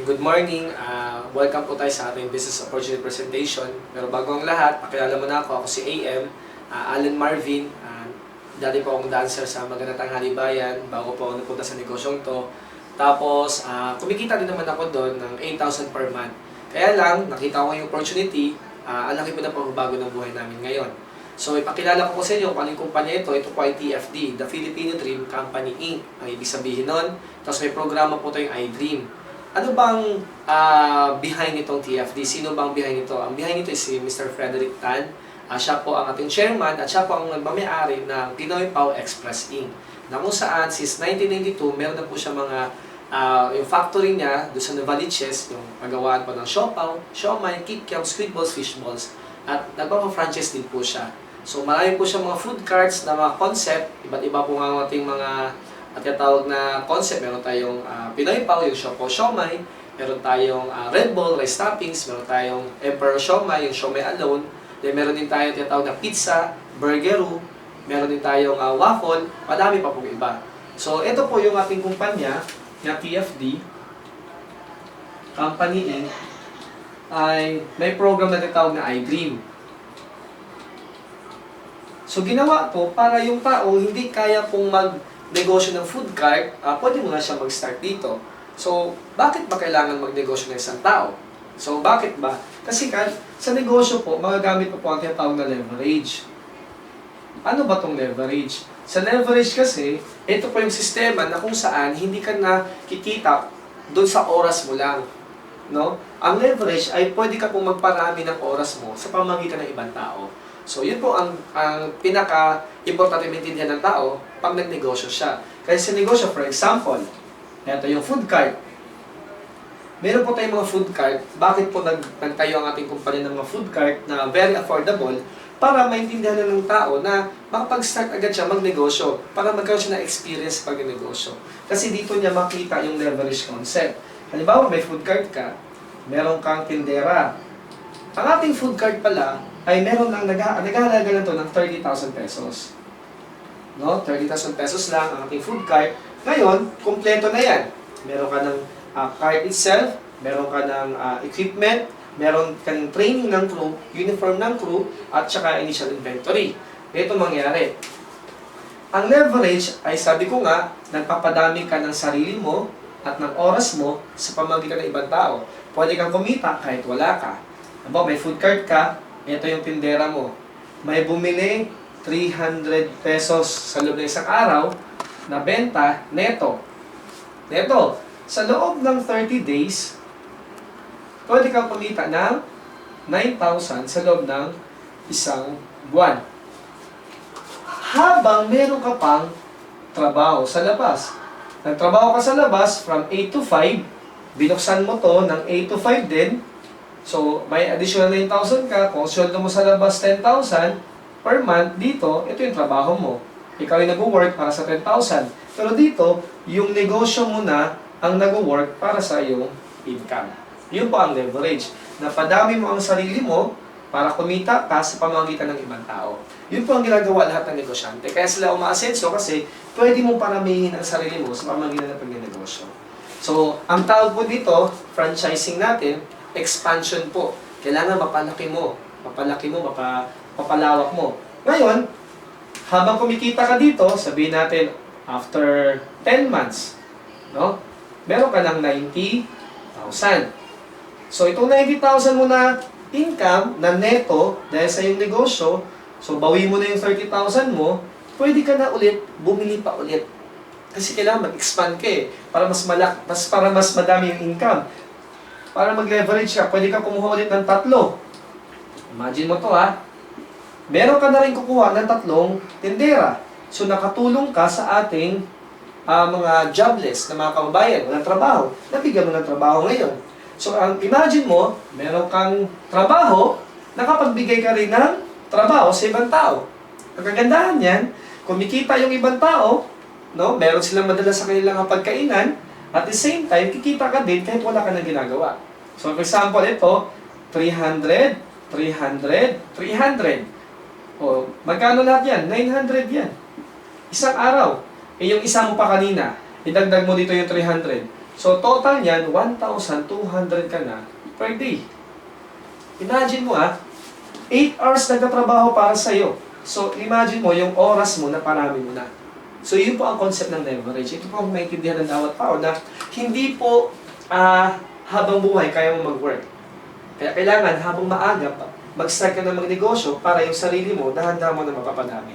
Good morning. Welcome po tayo sa ating business opportunity presentation. Pero bago ang lahat, pakilala mo na ako. Ako si AM, Alan Marvin. Dati po akong dancer sa Magandang Tanghali Bayan bago po ako napunta sa negosyong to. Tapos, kumikita din naman ako doon ng 8,000 per month. Kaya lang, nakita ko yung opportunity, ang laki po na pagbabago ng buhay namin ngayon. So, ipakilala ko po sa inyo kung anong kumpanya ito. Ito po ay TFD, The Filipino Dream Company Inc. Ang ibig sabihin nun. Tapos may programa po ito yung iDream. Ano bang behind nitong TFD? Sino bang behind nito? Ang behind nito is si Mr. Frederick Tan. Siya po ang ating chairman at siya po ang nagmamayari ng Pinoy Pau Express Inc. Na kung saan, since 1992, meron na po siya mga yung factory niya doon sa Novaliches, yung pagawaan po ng siopaw, siomai, kikiam, squid balls, fish balls. At nagpapa-franchise din po siya. So marami po siya mga food carts na mga concept, iba't iba po nga ating mga at tinatawag na concept. Meron tayong Pinoy Pau, yung siopaw siomai, meron tayong Red Bull, rice toppings, meron tayong Emperor siomai, yung siomai alone, then meron din tayong tinatawag na pizza, burgeru, meron din tayong waffle, madami pa pong iba. So ito po yung ating kumpanya na TFD Company Inc. ay may program na tinatawag na iDream. So ginawa to para yung tao hindi kaya pong magnegosyo ng food cart, pwede mo na siya mag-start dito. So bakit ba kailangan magnegosyo ng isang tao? So bakit ba? Kasi sa negosyo po, magagamit po ang tinatawag na leverage. Ano ba tong leverage? Sa leverage kasi, ito po yung sistema na kung saan hindi ka na kikita doon sa oras mo lang. No? Ang leverage ay pwede ka pong magparami ng oras mo sa pamamagitan ng ibang tao. So, yun po ang pinaka-importante maintindihan ng tao pag nagnegosyo siya. Kasi sa negosyo, for example, ito yung food cart. Meron po tayong mga food cart. Bakit po nagtayo ang ating kumpanya ng mga food cart na very affordable? Para maintindihan na ng tao na makapag-start agad siya magnegosyo. Para magkaroon siya ng experience pag negosyo. Kasi dito niya makita yung leverage concept. Halimbawa, may food cart ka, meron kang tindera. Ang ating food cart pala, ay meron lang naghahalaga lang ito ng 30,000 pesos. No? 30,000 pesos lang ang ating food cart. Ngayon, kumpleto na yan. Meron ka ng cart itself, meron ka ng equipment, meron ka ng training ng crew, uniform ng crew, at saka initial inventory. Ito mangyari. Ang leverage ay sabi ko nga, nagpapadami ka ng sarili mo at ng oras mo sa pamamagitan ng ibang tao. Pwede kang kumita kahit wala ka. May food cart ka, ito yung tindera mo. May bumili 300 pesos sa loob ng isang araw na benta neto. Neto, sa loob ng 30 days, pwede kang kumita ng 9,000 sa loob ng isang buwan. Habang meron ka pang trabaho sa labas. Nagtrabaho ka sa labas from 8 to 5, binuksan mo to ng 8 to 5 din. So, may additional 9,000 ka. Kung sweldo mo sa labas 10,000 per month, dito, ito yung trabaho mo. Ikaw yung nag-work para sa 10,000. Pero dito, yung negosyo mo na ang nag-work para sa iyong income. Yun po ang leverage. Napadami mo ang sarili mo para kumita ka sa pamamagitan ng ibang tao. Yun po ang ginagawa lahat ng negosyante. Kaya sila umaasenso kasi pwede mong paramihin ang sarili mo sa pamamagitan ng pagnegosyo. So, ang tawag po dito, franchising natin, expansion po. Kailangan mapalaki mo, mapalawak mo. Ngayon, habang kumikita ka dito, sabihin natin, after 10 months, no? Meron ka ng 90,000. So, itong 90,000 mo na income, na neto, dahil sa iyong negosyo, so, bawi mo na yung 30,000 mo, pwede ka na ulit, bumili pa ulit. Kasi kailangan mag-expand ka para mas madami yung income. Para mag-leverage ka, pwede ka kumuha ulit ng 3. Imagine mo to Meron ka na rin kukuha ng 3 tindera. So nakatulong ka sa ating mga jobless na mga kababayan, walang trabaho. Nabigyan mo ng trabaho ngayon. So imagine mo, meron kang trabaho, nakapagbigay ka rin ng trabaho sa ibang tao. Ang kagandahan yan, kumikita yung ibang tao, no? Meron silang madala sa kanilang pagkainan, at the same time, kikita ka din kahit wala ka na ginagawa. So, for example, ito, 300, 300, 300. O, magkano lahat yan? 900 yan. Isang araw. Yung isa mo pa kanina, idagdag mo dito yung 300. So, total yan, 1,200 ka na per day. Imagine mo 8 hours nagtatrabaho para sa'yo. So, imagine mo yung oras mo na parami mo na. So, yun po ang concept ng leverage. Ito po ang maintindihan ng bawat tao na hindi po habang buhay kaya mo mag-work. Kaya kailangan habang maaga mag-start ka na magnegosyo para yung sarili mo, dahan-dahan mo na mapapadami.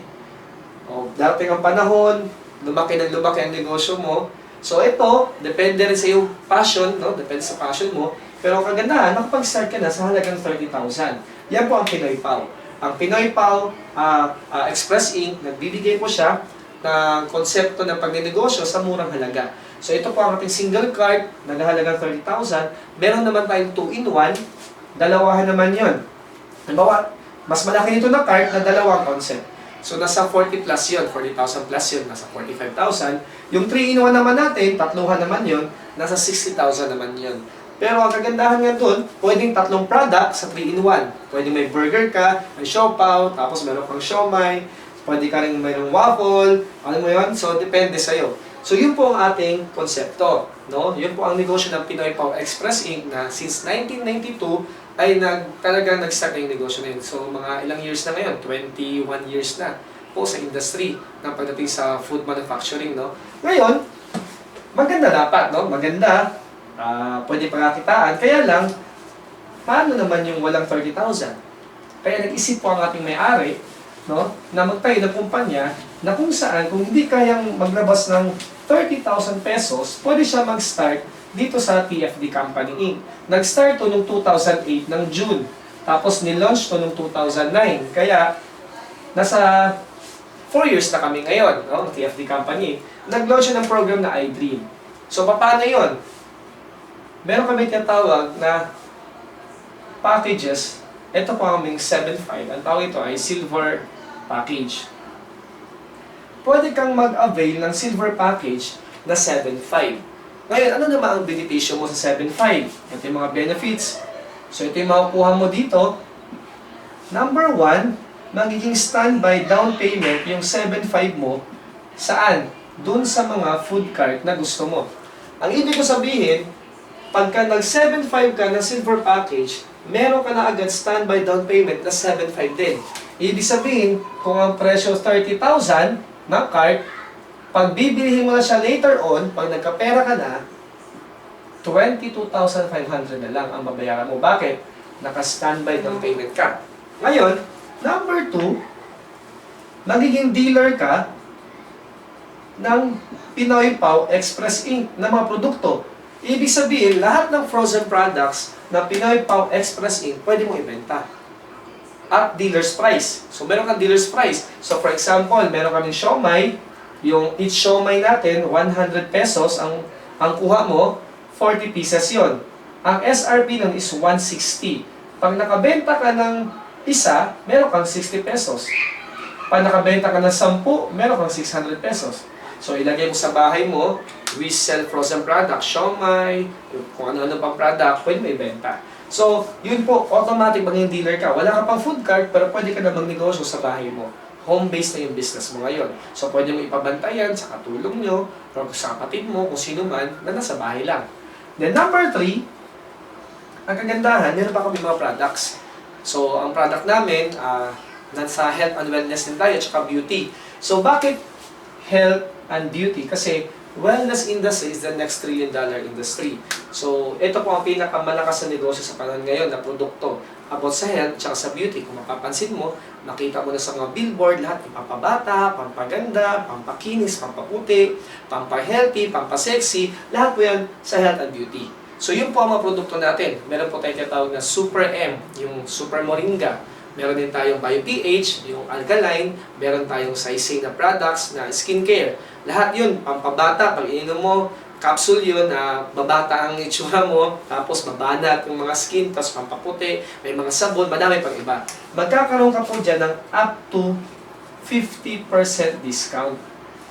O, darating ang panahon, lumaki ng lumaki ang negosyo mo. So, ito, depende rin sa iyong passion, no? Depende sa passion mo. Pero ang kagandahan, makapag-start ka na sa halagang 30,000. Yan po ang Pinoy Pau. Ang Pinoy Pau Express Inc., nagbibigay po siya ng konsepto ng pagnenegosyo sa murang halaga. So ito po ang ating single card, naghahalagang 30,000. Meron naman tayong 2-in-1, dalawahan naman yon. Halimbawa, mas malaki nito na card na dalawang concept. So nasa 40 plus yun, 40,000 plus yun, nasa 45,000. Yung 3-in-1 naman natin, tatluhan naman yun, nasa 60,000 naman yun. Pero ang kagandahan nga doon, pwedeng tatlong product sa 3-in-1. Pwede may burger ka, may siopaw, tapos meron kang siomai, pwede ka rin mayroong waffle, ano mo yun? So, depende sa'yo. So, yun po ang ating konsepto. No? Yun po ang negosyo ng Pinoy Pau Express Inc. na since 1992 ay talagang nag-start na yung negosyo na yun. So, mga ilang years na ngayon, 21 years na po sa industry ng pagdating sa food manufacturing. No? Ngayon, maganda dapat, no? Maganda. Pwede pagkakitaan. Kaya lang, paano naman yung walang 30,000? Kaya nag-isip po ang ating may-ari, no, na magtayo ng kumpanya na kung saan, kung hindi kayang maglabas ng 30,000 pesos, pwede siya mag-start dito sa TFD Company Inc. Nag-start to noong 2008 ng June. Tapos nilaunch to noong 2009. Kaya, nasa 4 years na kami ngayon, no, TFD Company. Nag-launch ng program na iDream. So, paano yun? Meron kami tinatawag na packages. Ito po ang aming 7.5. Ang tawag ito ay silver package. Pwede kang mag-avail ng silver package na 7.5. Ngayon, ano naman ang benepisyo mo sa 7.5? Ito yung mga benefits. So, ito yung makukuha mo dito. Number 1, magiging standby down payment yung 7.5 mo. Saan? Doon sa mga food cart na gusto mo. Ang ibig ko sabihin, pagka nag-7.5 ka ng silver package, meron ka na agad standby down payment na 7.5 din. Ibig sabihin, kung ang presyo 30,000 ng cart, pag bibilihin mo na siya later on, pag nagkapera ka na, 22,500 na lang ang babayaran mo. Bakit? Naka-standby down payment ka. Ngayon, number 2, magiging dealer ka ng Pinoy Pau Express Inc. na mga produkto. Ibig sabihin, lahat ng frozen products na Pinoy Pau Express Inc. pwede mo ibenta. At dealer's price. So, meron kang dealer's price. So, for example, meron kaming siomai. Yung each siomai natin, 100 pesos. Ang kuha mo, 40 pieces yon. Ang SRP nun is 160. Pag nakabenta ka ng isa, meron kang 60 pesos. Pag nakabenta ka ng 10, meron kang 600 pesos. So, ilagay mo sa bahay mo, we sell frozen products, siomai, kung ano-ano pang product, pwede mo ibenta. So, yun po, automatic maging dealer ka. Wala ka pang food cart, pero pwede ka na magnegosyo sa bahay mo. Home-based na yung business mo ngayon. So, pwede mo ipabantayan sa katulong nyo, or sa kapatid mo, kung sino man, na nasa bahay lang. Then, number 3, ang kagandahan, meron pa kami mga products. So, ang product namin, nasa health and wellness din tayo, tsaka beauty. So, bakit health and beauty? Kasi wellness industry is the next $1 trillion industry. So, ito po ang pinakamalakas na negosyo sa panahon ngayon na produkto about sa health at sa beauty. Kung mapapansin mo, makita mo na sa mga billboard, lahat pampabata, pampaganda, pampakinis, pampaputi, pampahealthy, pampasexy, lahat po yan sa health and beauty. So, yun po ang mga produkto natin. Meron po tayong tinatawag na Super M, yung Super Moringa. Meron din tayong BioPH, yung alkaline. Meron tayong Sisay na products na skincare. Lahat yun, pampabata. Pag ininom mo, capsule yun na babata ang itsura mo, tapos babanat yung mga skin, tapos pampaputi, may mga sabon, madami pang iba. Magkakaroon ka po dyan ng up to 50% discount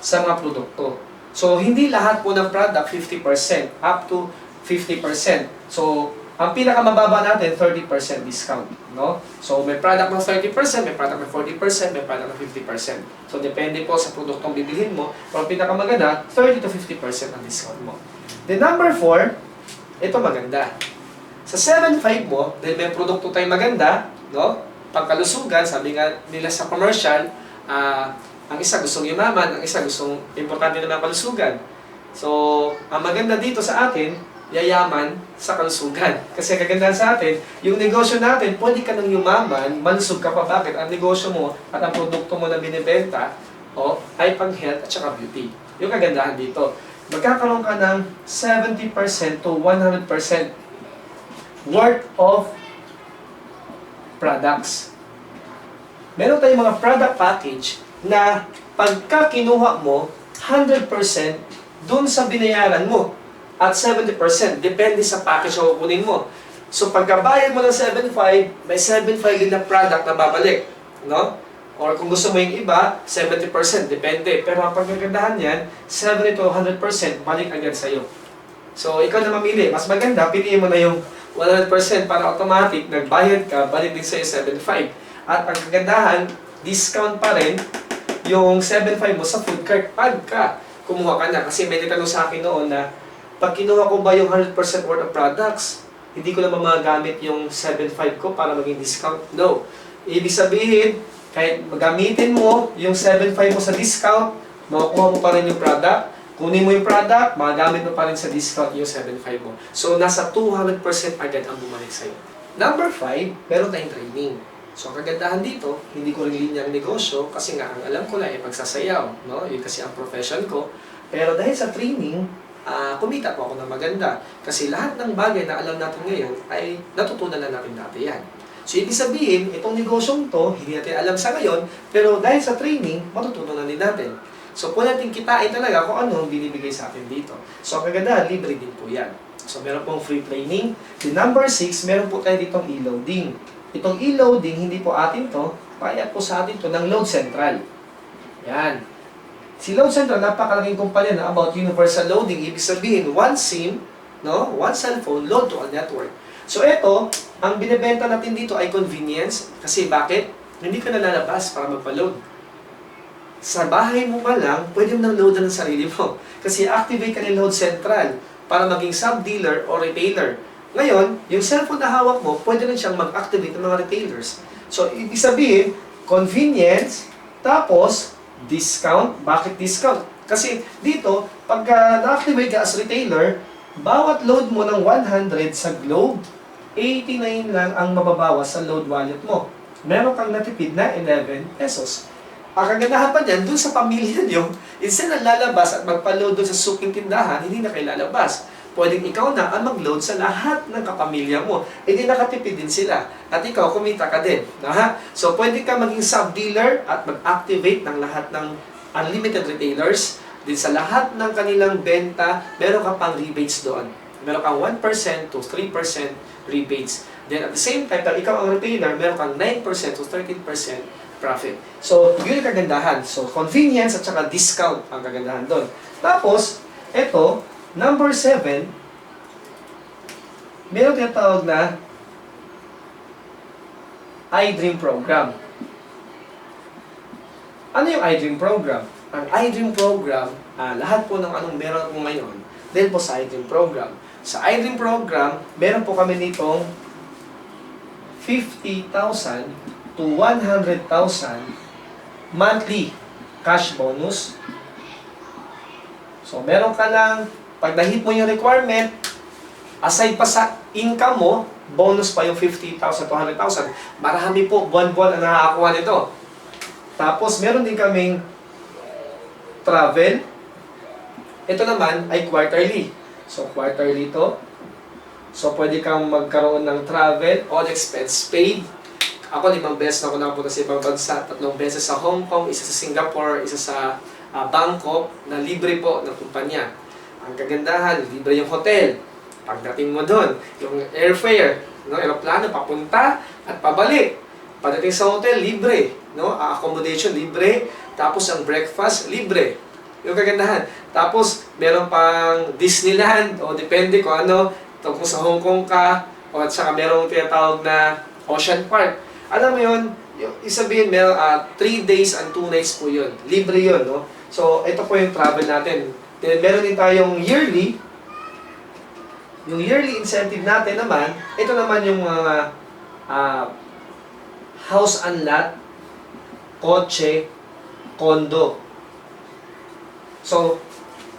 sa mga produkto. So, hindi lahat po ng product 50%, up to 50%. So, Ang pinakamababa natin, 30% discount, no? So, may product ng 30%, may product ng 40%, may product ng 50%. So, depende po sa produktong bibilhin mo. Pero ang pinakamaganda, 30 to 50% ang discount mo. Then, number 4, ito maganda. Sa 7.5 mo, dahil may produkto tayong maganda, no? Pagkalusugan, sabi nga nila sa commercial, ang isa gustong yumaman, ang isa gustong importante naman kalusugan. So, ang maganda dito sa atin, yayaman sa kalusugan. Kasi kagandahan sa atin, yung negosyo natin, pwede ka nang yumaman, malusog ka pa. Bakit? Ang negosyo mo at ang produkto mo na binibenta, ay pang health at saka beauty. Yung kagandahan dito, magkakaroon ka ng 70% to 100% worth of products. Meron tayong mga product package na pagka kinuha mo, 100% dun sa binayaran mo. At 70%, depende sa package na kukunin mo. So, pagkabayad mo ng 7.5, may 7.5 din na product na babalik. No? Or kung gusto mo yung iba, 70%, depende. Pero ang pagkagandahan yan, 70 to 100%, balik agad sa'yo. So, ikaw na mamili. Mas maganda, piliin mo na yung 100% para automatic, nagbayad ka, balik din sa'yo 7.5. At ang kagandahan, discount pa rin yung 7.5 mo sa food cart pagka kumuha ka na. Kasi may nagtanong sa akin noon na, pag kinuha ko ba yung 100% worth of products, hindi ko naman magagamit yung 7.5 ko para maging discount? No. Ibig sabihin, kahit gamitin mo yung 7.5 mo sa discount, makukuha mo pa rin yung product. Kunin mo yung product, magagamit mo pa rin sa discount yung 7.5 mo. So, nasa 200% agad ang bumalik sa'yo. Number 5, meron tayong training. So, ang kagandahan dito, hindi ko rin linyang negosyo kasi nga ang alam ko lang ay pagsasayaw. No? Yun kasi ang profession ko. Pero dahil sa training, kumita po ako ng maganda. Kasi lahat ng bagay na alam natin ngayon ay natutunan na natin dati yan. So, ibig sabihin, itong negosyong to, hindi natin alam sa ngayon, pero dahil sa training, matutunan na din natin. So, po natin kitain talaga kung ano ang binibigay sa atin dito. So, ang kagandahan, libre din po yan. So, meron pong free training. The number 6, meron po tayo ditong e-loading. Itong e-loading, hindi po atin to, kaya po sa atin to ng Load Central. Yan. Si Load Central, napakalaking kumpanya na about universal loading. Ibig sabihin, one SIM, no? One cellphone, load to a network. So ito, ang binibenta natin dito ay convenience. Kasi bakit? Hindi ka nalalabas para magpa-load. Sa bahay mo pa lang, pwede mo nang loadan ng sarili mo. Kasi activate ka ni Load Central para maging sub-dealer o retailer. Ngayon, yung cellphone na hawak mo, pwede rin siyang mag-activate ng mga retailers. So, ibig sabihin, convenience, tapos, discount. Bakit discount? Kasi dito, pagka na-activate ka as retailer, bawat load mo ng 100 sa Globe, 89 lang ang mababawas sa load wallet mo. Meron kang natipid na 11 pesos. Ang kagandahan pa dyan, dun sa pamilya nyo, instead na lalabas at magpa-load dun sa suking tindahan, hindi na kayo lalabas. Pwedeng ikaw na ang mag-load sa lahat ng kapamilya mo. E di nakatipid din sila. At ikaw, kumita ka din. So, pwede ka maging sub-dealer at mag-activate ng lahat ng unlimited retailers. Din sa lahat ng kanilang benta, meron ka pang rebates doon. Meron kang 1% to 3% rebates. Then at the same time, pag ikaw ang retailer, meron kang 9% to 13% profit. So, yun yung kagandahan. So, convenience at saka discount ang kagandahan doon. Tapos, eto, number 7, meron tinatawag na iDream program. Ano yung iDream program? Ang iDream program, lahat po ng anong meron po ngayon, dahil po sa iDream program. Sa iDream program, meron po kami nitong 50,000 to 100,000 monthly cash bonus. So, meron ka lang pag na-hit mo yung requirement, aside pa sa income mo, bonus pa yung 50,000 to 100,000. Marami po, buwan-buwan ang nakakakuha nito. Tapos, meron din kaming travel. Ito naman ay quarterly. So, quarterly to. So, pwede kang magkaroon ng travel, all expense paid. Ako, 5 beses na ako nakapunta sa ibang bansa. 3 beses sa Hong Kong, isa sa Singapore, isa sa Bangkok, na libre po ng kumpanya. Ang kagandahan, libre yung hotel. Pagdating mo doon, yung airfare, no, aeroplano, papunta at pabalik. Pagdating sa hotel, libre. No? Accommodation, libre. Tapos ang breakfast, libre. Yung kagandahan. Tapos, meron pang Disneyland, o depende kung ano. Kung sa Hong Kong ka, O at saka merong tinatawag na Ocean Park. Alam mo yun, isabihin, 3 days and 2 nights po yun. Libre yun, no? So, ito po yung travel natin. Then, meron din tayong yearly. Yung yearly incentive natin naman, ito naman yung mga house and lot, kotse, kondo. So,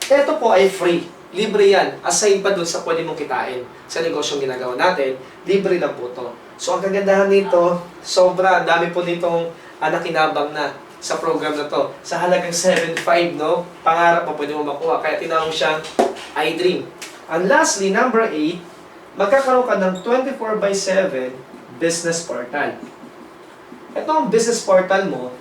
ito po ay free. Libre yan. Aside pa dun sa pwede mong kitain sa negosyong ginagawa natin, libre lang po to. So, ang kagandahan nito, sobra, ang dami po nitong nakinabang na sa program na to. Sa halagang 7.5, no? Pangarap mo, pwede mo makuha. Kaya tinawag siyang iDream. And lastly, number 8, magkakaroon ka ng 24/7 business portal. Ito ang business portal mo,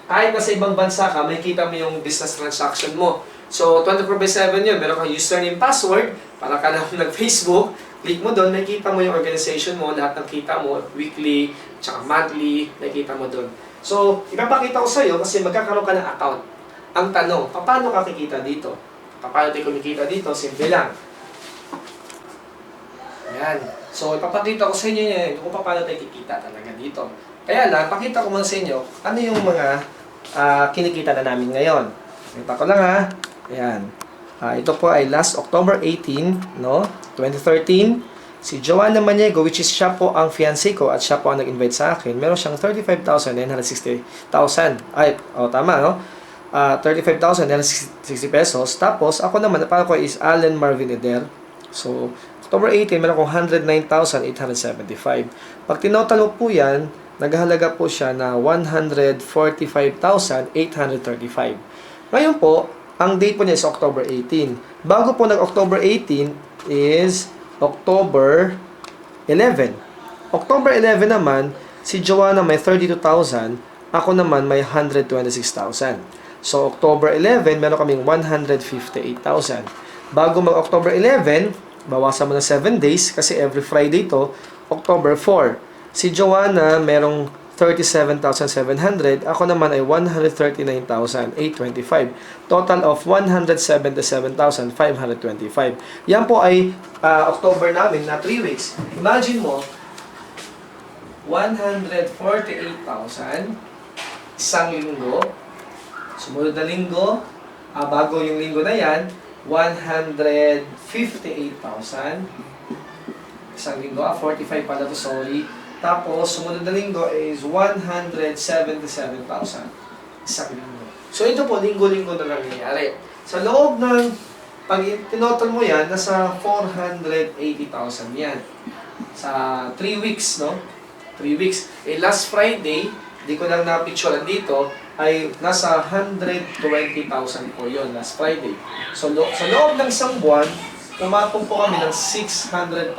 kahit nasa ibang bansa ka, may kita mo yung business transaction mo. So, 24/7 yun. Meron kang username, password, para ka lang nag-Facebook, click mo doon, nakikita mo yung organization mo, lahat ng kita mo, weekly, tsaka monthly, nakikita mo doon. So, ipapakita ko sa'yo kasi magkakaroon ka ng account. Ang tanong, paano ka kikita dito? Paano tayo kumikita dito? Simple lang. Ayan. So, ipapakita ko sa inyo yan kung paano tayo kikita talaga dito. Kaya lang, pakita ko muna sa inyo ano yung mga kinikita na namin ngayon. Pakita ko lang ha. Ayan. Ito po ay last October 18, no? 2013. Si Joanna Maniego, which is siya po ang fiancé ko at siya po ang nag-invite sa akin, meron siyang 35,960,000. Ay, tama, no? 35,960 pesos. Tapos, ako naman, napaka ko is Allen Marvin Eder. So, October 18, meron akong 109,875. Pag tinotal mo po yan, naghahalaga po siya na 145,835. Ngayon po, ang date po niya is October 18. Bago po nag-October 18 is October 11. October 11 naman, si Joanna may 32,000, ako naman may 126,000. So, October 11, meron kaming 158,000. Bago mag-October 11, bawasan mo na 7 days kasi every Friday to, October 4. Si Joanna merong 37,700, ako naman ay 139,825. Total of 177,525. Yan po ay October namin na 3 weeks. Imagine mo, 148,000 isang linggo. Sumunod na linggo, bago yung linggo na yan, 158,000 isang linggo. 45 pala to, sorry. Tapos, sumunod na linggo is 177,000 isang linggo. So, ito po, linggo-linggo na nangyayari. Sa loob ng, pag tinotol mo yan, nasa 480,000 yan. Sa 3 weeks, no? 3 weeks. Last Friday, di ko lang na-picturean dito, ay nasa 120,000 po yun, last Friday. So, sa loob ng isang buwan, umapong po kami ng 600,000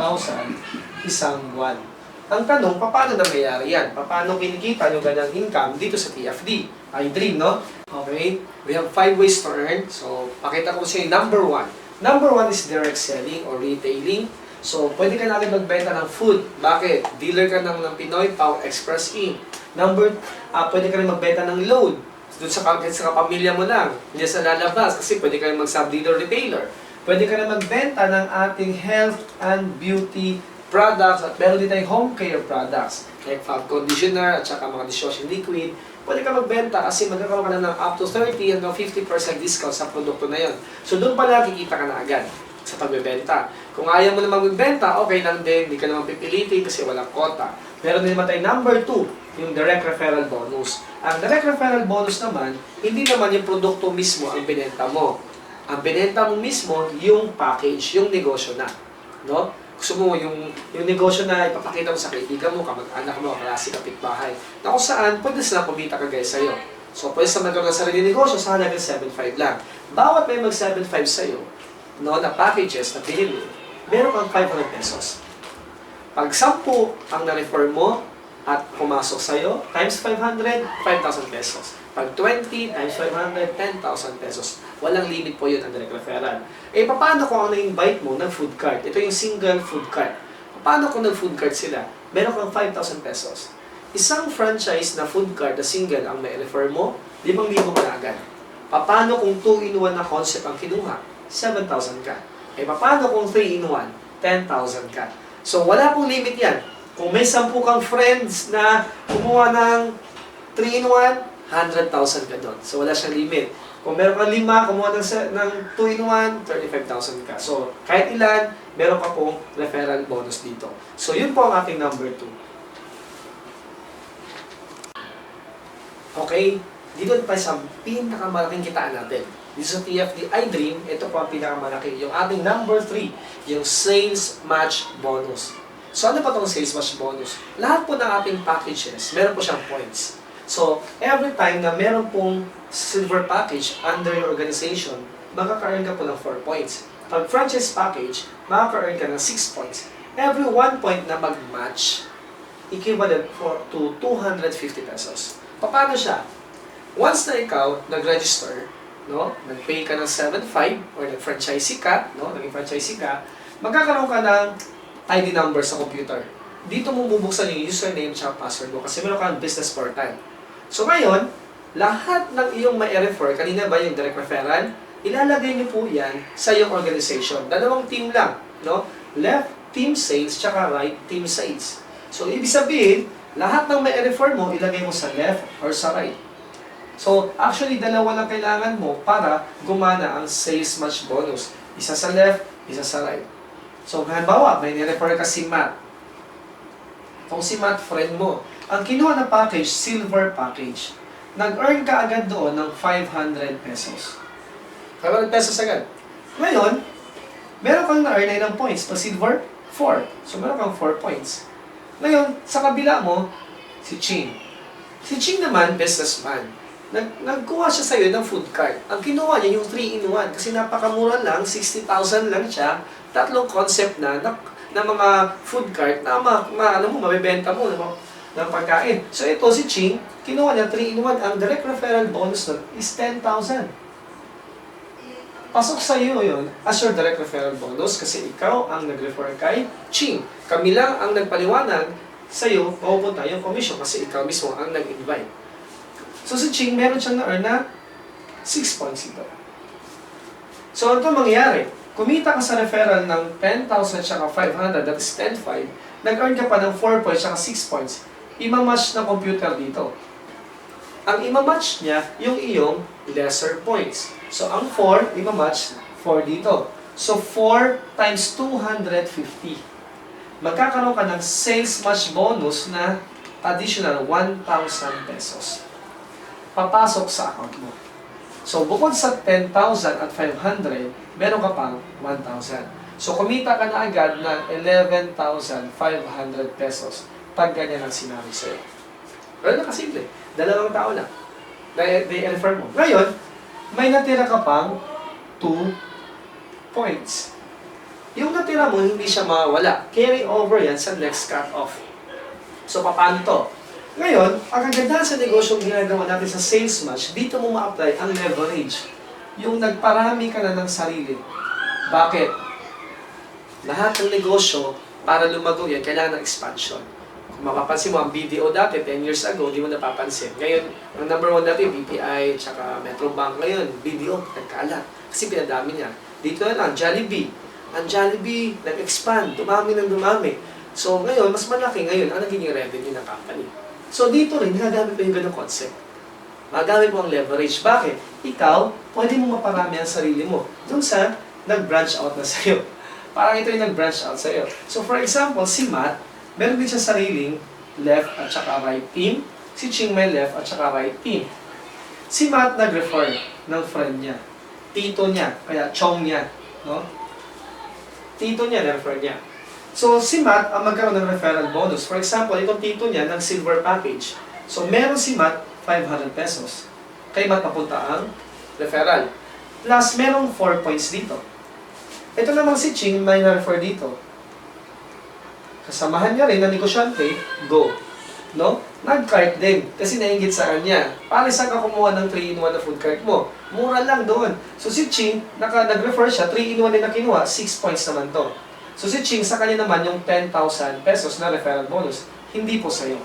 isang buwan. Ang tanong, paano nangyayari yan? Paano kinikita yung ganyang income dito sa TFD? iDream, no? Okay, we have 5 ways to earn. So, pakita ko sa inyo, number 1. Number 1 is direct selling or retailing. So, pwede ka natin magbenta ng food. Bakit? Dealer ka ng Pinoy Pao Express Inc. Pwede ka rin magbenta ng load. Doon sa kapamilya mo lang. Hindi sa lalabas. Kasi pwede ka rin mag-sub-dealer retailer. Pwede ka rin magbenta ng ating health and beauty products at meron din tayong home care products like fab conditioner at saka mga dishwashing liquid. Pwede ka magbenta kasi magkakaroon ka na ng up to 30 hanggang 50% discount sa produkto na yon. So doon pala kikita ka na agad sa pagbebenta. Kung ayaw mo na magbenta, okay lang din, hindi ka naman pipilitin kasi walang quota. Meron din naman tayong number 2, yung direct referral bonus. Ang direct referral bonus naman, hindi naman yung produkto mismo ang binenta mo. Ang binenta mo mismo, yung package, yung negosyo na. No? Gusto mo yung negosyo na ipapakita mo sa kaibigan mo, kamag-anak mo, klase, kapitbahay, na kung saan, pwede sila kumita kagaya sa'yo. So, pwede sila magkaroon ng sarili negosyo sa halagang 7.5 lang. Bawat may mag 7.5 sa'yo, no, na packages na binili, meron kang 500 pesos. Pag 10 ang na-refer mo at pumasok sa'yo, times 500, 5,000 pesos. Pag 20 times 500, 10,000 pesos. Walang limit po yun ang direct referral. Paano kung ang na-invite mo ng food cart? Ito yung single food cart. Paano kung nag-food cart sila? Meron kang 5,000 pesos. Isang franchise na food cart na single ang may-refer mo, 5,000 mo na agad. Paano kung 2-in-1 na concept ang kinuha? 7,000 ka. Paano kung 3-in-1? 10,000 ka. So, wala pong limit yan. Kung may 10 kang friends na kumuha ng 3-in-1, 100,000 ka doon. So, wala siyang limit. Kung meron kang 5, kumuha ng 2-in-1, 35,000 ka. So, kahit ilan, meron ka pong referral bonus dito. So, yun po ang ating number 2. Okay, dito pa sa pinakamalaking kitaan natin. Dito sa TFD iDream, ito po ang pinakamalaki. Yung ating number 3, yung sales match bonus. So, ano pa itong sales match bonus? Lahat po ng ating packages, meron po siyang points. So, every time na meron pong silver package under your organization, makaka-earn ka po ng 4 points. Pag franchise package, makaka-earn ka ng 6 points. Every 1 point na mag-match, equivalent to 250 pesos. Paano siya? Once na ikaw nag-register, no, nag-pay ka ng 7.5 or nag-franchisee ka, no, naging franchisee ka, magkakaroon ka ng ID number sa computer. Dito mo bubuksan yung username at password mo kasi meron kang business portal. So ngayon, lahat ng iyong ma-refer, kanina ba yung direct referral, ilalagay niyo po yan sa iyong organization. Dalawang team lang, no? Left team sales, tsaka right team sales. So ibig sabihin, lahat ng ma-refer mo, ilagay mo sa left or sa right. So, actually, dalawa lang kailangan mo para gumana ang sales match bonus. Isa sa left, isa sa right. So, halimbawa, may nirefer ka si Matt. Kung si Matt, friend mo. Ang kinuha na package, silver package. Nag-earn ka agad doon ng 500 pesos. 500 pesos agad. Ngayon, meron kang na-earn na ilang points. Pag silver, 4. So, meron kang 4 points. Ngayon, sa kabila mo, si Ching. Si Ching naman, businessman. Nagkuha siya sa'yo ng food cart. Ang kinuha niya yung 3-in-1 kasi napakamura lang, 60,000 lang siya. 3 concept na mga food cart na mabibenta mo ng pagkain. So ito si Ching, kinuha niya 3-in-1. Ang direct referral bonus nun is 10,000. Pasok sa iyo yun as your direct referral bonus kasi ikaw ang nag-refer kay Ching. Kami lang ang nagpaliwanag sa iyo, mapupunta yung commission kasi ikaw mismo ang nag-invite. So si Ching, meron siyang na-earn na 6 points ito. So ano ito mangyayari? Kumita ka sa referral ng 10,000 tsaka 500, that is 10,500, nag-earn ka pa ng 4 points tsaka 6 points. Ima-match ng computer dito. Ang ima-match niya, yung iyong lesser points. So ang 4, ima-match 4 dito. So 4 times 250. Magkakaroon ka ng sales match bonus na additional 1,000 pesos. Papasok sa account mo. So, bukod sa 10,000 at 500, meron ka pang 1,000. So, kumita ka na agad ng 11,500 pesos pag ganyan ang sinabi sa'yo. Pero nakasimple. 2 tao lang. I-refer mo. Ngayon, may natira ka pang 2 points. Yung natira mo, hindi siya mawawala. Carry over yan sa next cut-off. So, paano to? Ngayon, ang kagandahan sa negosyong ginagawa natin sa sales match, dito mo ma-apply ang leverage. Yung nagparami ka na ng sarili. Bakit? Lahat ng negosyo, para lumago yan, kailangan ng expansion. Kung mapapansin mo, ang BDO dati, 10 years ago, di mo napapansin. Ngayon, ang number 1 natin, BPI, tsaka Metrobank. Ngayon, BDO, nagkalat. Kasi pinadami niya. Dito na lang, Jollibee. Ang Jollibee, nag-expand, dumami ng dumami. So, ngayon, mas malaki ngayon ang nagiging revenue ng company. So, dito rin, nagagamit mo yung ganong concept. Magamit mo ang leverage. Bakit? Ikaw, pwede mo maparami ang sarili mo dun sa nag-branch out na sa'yo. Parang ito yung nag-branch out sa'yo. So, for example, si Matt, meron din siya sariling left at saka right team. Si Ching may left at saka right team. Si Matt nag-refer ng friend niya. Tito niya, kaya chong niya. No? Tito niya, na-refer niya. So, si Matt ang magkaroon ng referral bonus. For example, itong tito niya ng silver package. So, meron si Matt 500 pesos. Kay Matt papunta ang referral. Plus, merong 4 points dito. Ito namang si Ching may na-refer dito. Kasamahan niya rin na negosyante, go. No? Nag-cart din. Kasi nainggit sa kanya. Para saan ka kumuha ng 3-in-1 na food cart mo? Mura lang doon. So, si Ching, nag-refer siya, 3-in-1 din na kinuha, 6 points naman to. So si Ching, sa kanya naman yung 10,000 pesos na referral bonus, hindi po sa'yo.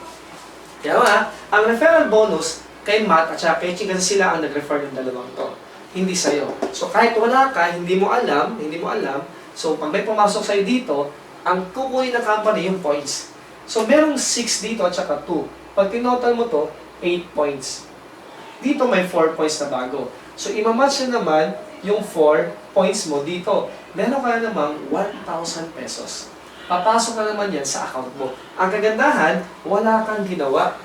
Kaya ang referral bonus kay Matt at saka kay Ching kasi sila ang nag-refer ng dalawang to. Hindi sa'yo. So kahit wala ka, hindi mo alam, so pag may pumasok sa'yo dito, Ang kukunin ng company yung points. So, merong 6 dito at saka 2. Pag tinotal mo to, 8 points. Dito may 4 points na bago. So, imamatch na naman yung 4 points mo dito. Meron ka na namang 1,000 pesos. Papasok na naman yan sa account mo. Ang kagandahan, wala kang ginawa.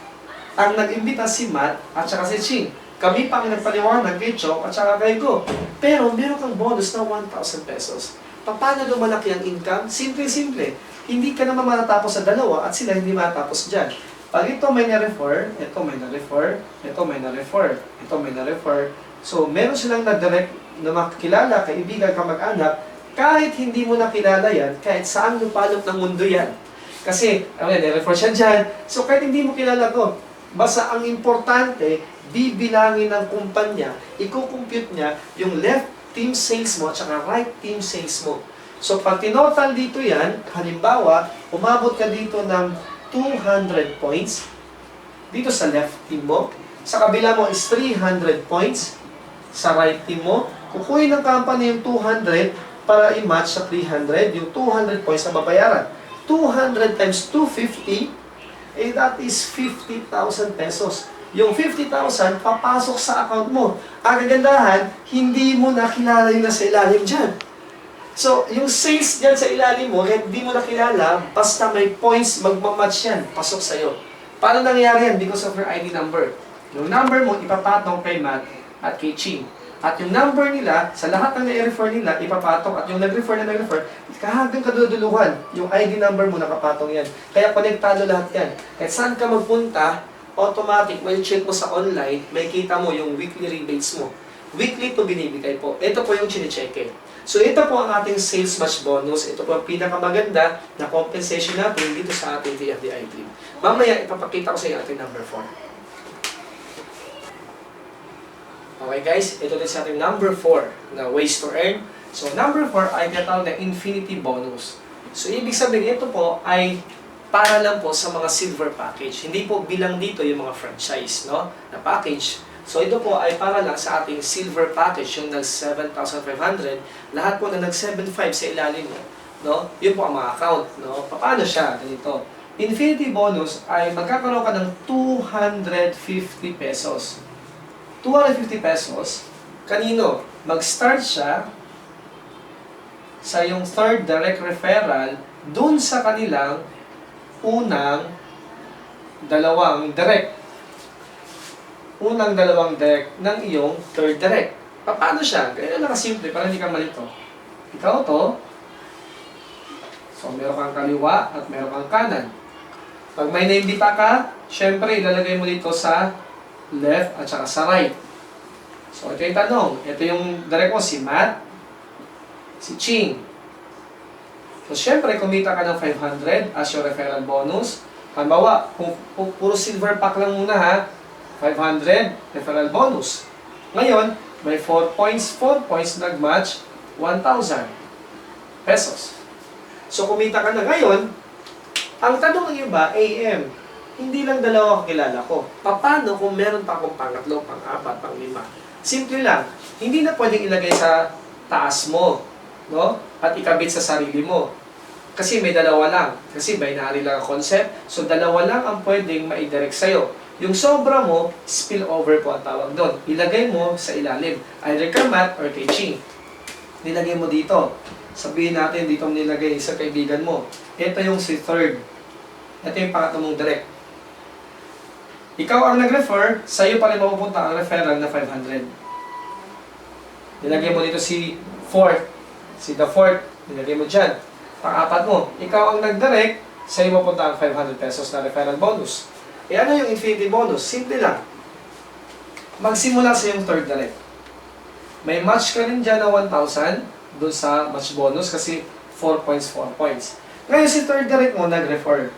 Ang nag-imbita si Matt at saka si Ching. Kami pa ang nagpaliwanag kay Chok at saka kay Go. Pero meron kang bonus na 1,000 pesos. Paano lumalaki ang income? Simple-simple. Hindi ka naman matatapos sa dalawa at sila hindi matatapos dyan. Pag ito may na-refer, ito may na-refer, ito may na-refer, ito may na-refer. So, meron silang na-direct na makikilala, kaibigan, kamag-anak, kahit hindi mo nakilala yan, kahit saan lupalop ng mundo yan. Kasi, na-refer siya dyan. So, kahit hindi mo kilala to, basta ang importante, bibilangin ng kumpanya, i-compute niya yung left team sales mo at saka right team sales mo. So, pag tinotal dito yan, halimbawa, umabot ka dito ng 200 points, dito sa left team mo, sa kabila mo is 300 points, sa right team mo, kukuhin ng company yung 200 para i-match sa 300, yung 200 points na babayaran. 200 times 250, that is 50,000 pesos. Yung 50,000, papasok sa account mo. Ang kagandahan, hindi mo nakilala yung nasa ilalim dyan. So, yung sales dyan sa ilalim mo, hindi mo nakilala, basta may points, magmamatch yan, pasok sa'yo. Paano nangyari yan? Because of your ID number. Yung number mo, ipapatong kay Matt at kay Ching. At yung number nila, sa lahat ng na-refer nila, ipapatong. At yung nag-refer na nag-refer, hanggang kaduduluhan, yung ID number mo nakapatong yan. Kaya konektado lahat yan. Kahit saan ka magpunta, automatic, may check mo sa online, may kita mo yung weekly rebates mo. Weekly to binibigay po. Ito po yung chine-check. So ito po ang ating sales match bonus. Ito po ang pinakamaganda na compensation natin dito sa ating VFDI Dream. Mamaya ipapakita ko sa inyo ating number 4. Okay guys, ito din sa ating number 4 na ways to earn. So number 4 ay tinatawag na infinity bonus. So ibig sabihin ito po ay para lang po sa mga silver package. Hindi po bilang dito yung mga franchise, no, na package. So ito po ay para lang sa ating silver package, yung nag 7,500, lahat po na nag 7,500 sa ilalim mo, no? Yun po ang mga account, no? Paano siya? Ganito. Infinity bonus ay magkakaroon ka ng 250 pesos. 250 pesos, kanino? Mag-start siya sa yung third direct referral dun sa kanilang unang dalawang direct ng iyong third direct. Paano siya? Ganyan lang kasimple para hindi ka malito. Ikaw to. So, meron kang kaliwa at meron kang kanan. Pag may naimbita ka, syempre, ilalagay mo dito sa left at saka sa right. So, ito yung tanong. Ito yung direct mo, si Matt, si Ching. So, syempre, kumita ka ng 500 as your referral bonus. Halimbawa, kung puro silver pack lang muna ha, 500 referral bonus. Ngayon, may 4 points nag-match, 1,000 pesos. So, kumita ka na ngayon. Ang tanong ng iba, AM, hindi lang dalawa kilala ko. Paano kung meron pa akong pangatlo, pang-apat, pang-lima? Simple lang. Hindi na pwedeng ilagay sa taas mo, no? At ikabit sa sarili mo. Kasi may dalawa lang. Kasi binary lang ang concept. So, dalawa lang ang pwedeng maidirect sa'yo. Yung sobra mo, spillover po ang tawag doon. Ilagay mo sa ilalim. Either kay Matt or kay Ching. Nilagay mo dito. Sabihin natin dito mo nilagay sa kaibigan mo. Ito yung si third. Ito yung pangatlo mong direct. Ikaw ang nag-refer, sa'yo pa rin mapupunta ang referral na 500. Nilagay mo dito si fourth. Si the fourth. Nilagay mo dyan. Pang-apat mo. Ikaw ang nag-direct, sa'yo mapunta ang 500 pesos na referral bonus. E ano yung infinity bonus? Simple lang. Magsimula sa yung third direct. May match ka rin dyan na 1,000 doon sa match bonus kasi 4 points, 4 points. Ngayon si third direct mo nag-refer.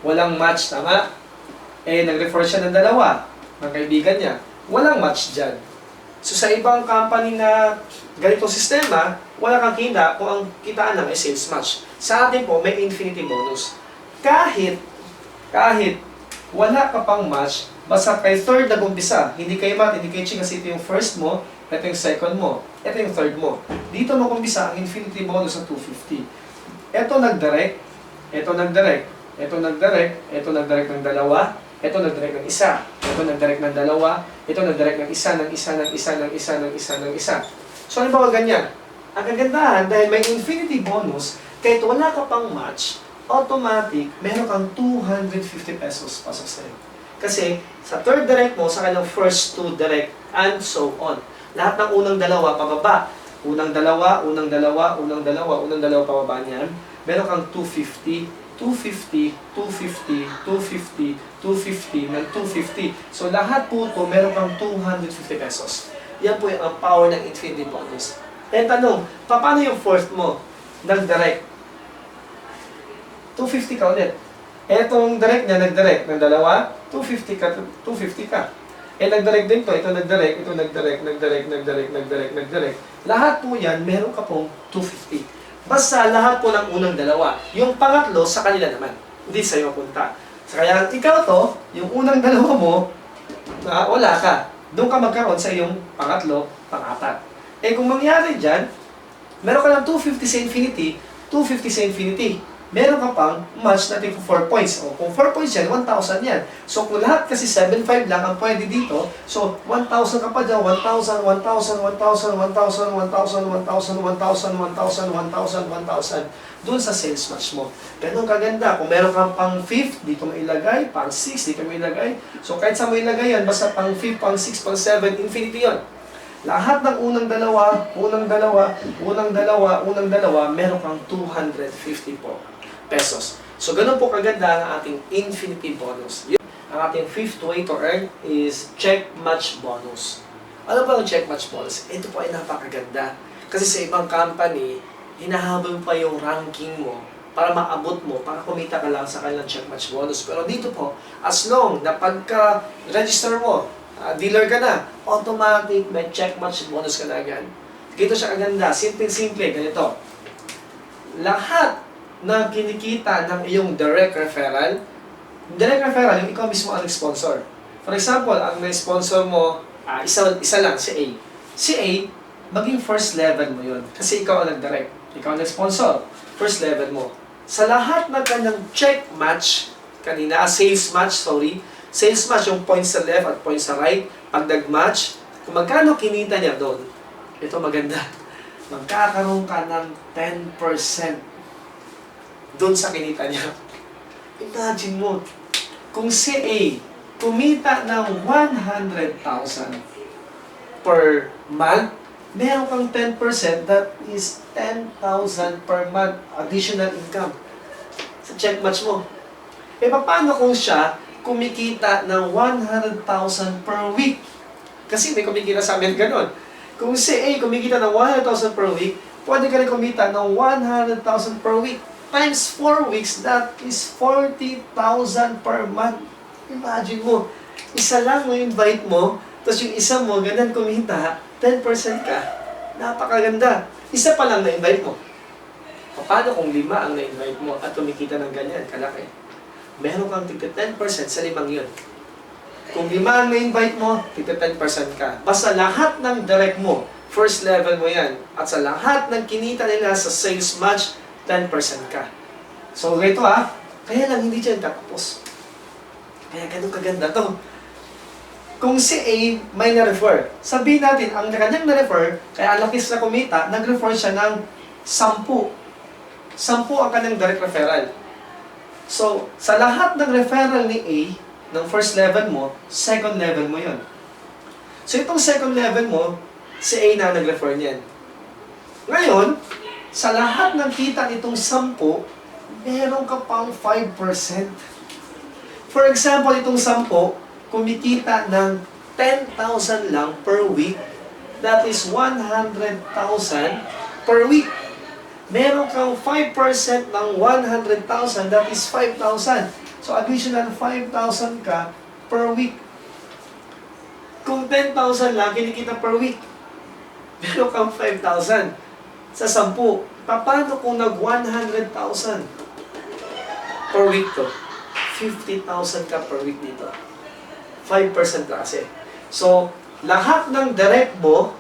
Walang match, tama? Eh, nag-refer siya ng dalawa, ng kaibigan niya. Walang match dyan. So sa ibang company na ganitong sistema, wala kang kita kung ang kitaan lang ay sales match. Sa atin po, may infinity bonus. Kahit wala ka pang match, basta kay third nag-umpisa, hindi kay Matt, hindi kay Ching, kasi ito yung first mo, ito yung second mo, ito yung third mo. Dito mag-umpisa ang infinity bonus ng 250. Ito nag-direct, ito nag-direct, ito nag-direct, ito nag-direct ng dalawa, ito nag-direct ng isa, ito nag-direct ng dalawa, ito nag-direct ng isa, ng isa, ng isa, ng isa, ng isa, ng isa. So, ano ba ganyan? Ang kagandahan, dahil may infinity bonus, kahit wala ka pang match, automatic, meron kang 250 pesos pasok sa'yo. Kasi, sa third direct mo, sa kanilang first two direct, and so on. Lahat ng unang dalawa, pababa. Unang dalawa, unang dalawa, unang dalawa, unang dalawa, pababa niyan. Meron kang 250, 250, 250, 250, 250, ng 250. So, lahat po ito, meron kang 250 pesos. Yan po yung ang power ng infinity bonus. Eh, tanong, paano yung fourth mo? Nag-direct. 250 ka ulit. Etong direct niya, nag-direct ng dalawa, 250 ka, 250 ka. Eh, nag-direct din to, ito nag-direct, ito nag-direct, nag-direct, nag-direct, nag-direct, nag-direct. Lahat po yan, meron ka pong 250. Basta lahat po ng unang dalawa. Yung pangatlo, sa kanila naman. Hindi sa'yo punta. So, kaya ikaw to, yung unang dalawa mo, wala ka. Doon ka magkaroon sa iyong pangatlo, pangapat. Eh, kung mangyari dyan, meron ka ng 250 sa infinity, 250 sa infinity. Meron ka pang match natin for 4 points. O, kung 4 points yan, 1,000 yan. So, kung lahat kasi 7,500 lang ang pwede dito, so, 1,000 ka pa dyan, 1,000, 1,000, 1,000, 1,000, 1,000, 1,000, 1,000, 1,000, 1,000, 1,000, doon sa sales match mo. Ganun kaganda. Kung meron kang pang 5th, dito mo ilagay, pang 6, dito mo ilagay. So, kahit sa mo ilagay yan, basta pang 5th, pang 6, pang 7, infinity yon. Lahat ng unang dalawa, unang dalawa, unang dalawa, unang dalawa, meron kang 250 po pesos. So, ganun po kaganda ang ating infinity bonus. Ang ating fifth way to earn is check match bonus. Ano ba ang check match bonus? Ito po ay napakaganda. Kasi sa ibang company, hinahabol pa yung ranking mo para maabot mo, para kumita ka lang sa kanilang check match bonus. Pero dito po, as long na pagka-register mo, dealer ka na, automatic may check match bonus ka na agad. Dito siya kaganda. Simple-simple, ganito. Lahat na kinikita ng iyong direct referral, yung ikaw mismo ang sponsor. For example, ang na-sponsor mo, isa lang, si A. Si A, maging first level mo yun. Kasi ikaw ang nag-direct. Ikaw ang nag-sponsor. First level mo. Sa lahat ng kanyang check match, sales match, yung points sa left at points sa right, pag nag-match, kung magkano kinita niya doon, ito maganda, magkakaroon ka ng 10% doon sa kinita niya. Imagine mo, kung si A kumita ng 100,000 per month, meron kang 10%, that is 10,000 per month additional income sa check match mo. Eh, paano kung siya kumikita ng 100,000 per week? Kasi may kumikita sa amin ganun. Kung si A kumikita ng 100,000 per week, pwede ka rin kumita ng 100,000 per week. Times 4 weeks, that is 40,000 per month. Imagine mo, isa lang mo invite mo, tapos yung isa mo, ganyan kumita, 10% ka. Napakaganda. Isa pa lang na-invite mo. Paano kung 5 ang na-invite mo at kumikita ng ganyan, kalaki? Meron kang tigta 10% sa 5 yun. Kung 5 ang na-invite mo, tigta 10% ka. Basta lahat ng direct mo, first level mo yan, at sa lahat ng kinita nila sa sales match, 10% ka. So, ito kaya lang hindi dyan tatapos. Kaya ganun kaganda to. Kung si A may na-refer, sabihin natin, ang kanyang na-refer, kaya ang lakis na kumita, nag-refer siya ng 10. 10 ang kanyang direct referral. So, sa lahat ng referral ni A, ng first level mo, second level mo yon. So, itong second level mo, si A na nag-refer niyan. Ngayon, sa lahat ng kita nitong 10, meron ka pang 5%. For example, itong 10, kumikita ng 10,000 lang per week. That is 100,000 per week. Meron kang 5% ng 100,000, that is 5,000. So, additional 5,000 ka per week. Kung 10,000 lang kinikita per week, meron kang 5,000. Sa 10, paano kung nag-100,000 per week to? 50,000 ka per week dito. 5% na kasi. So, lahat ng direct mo,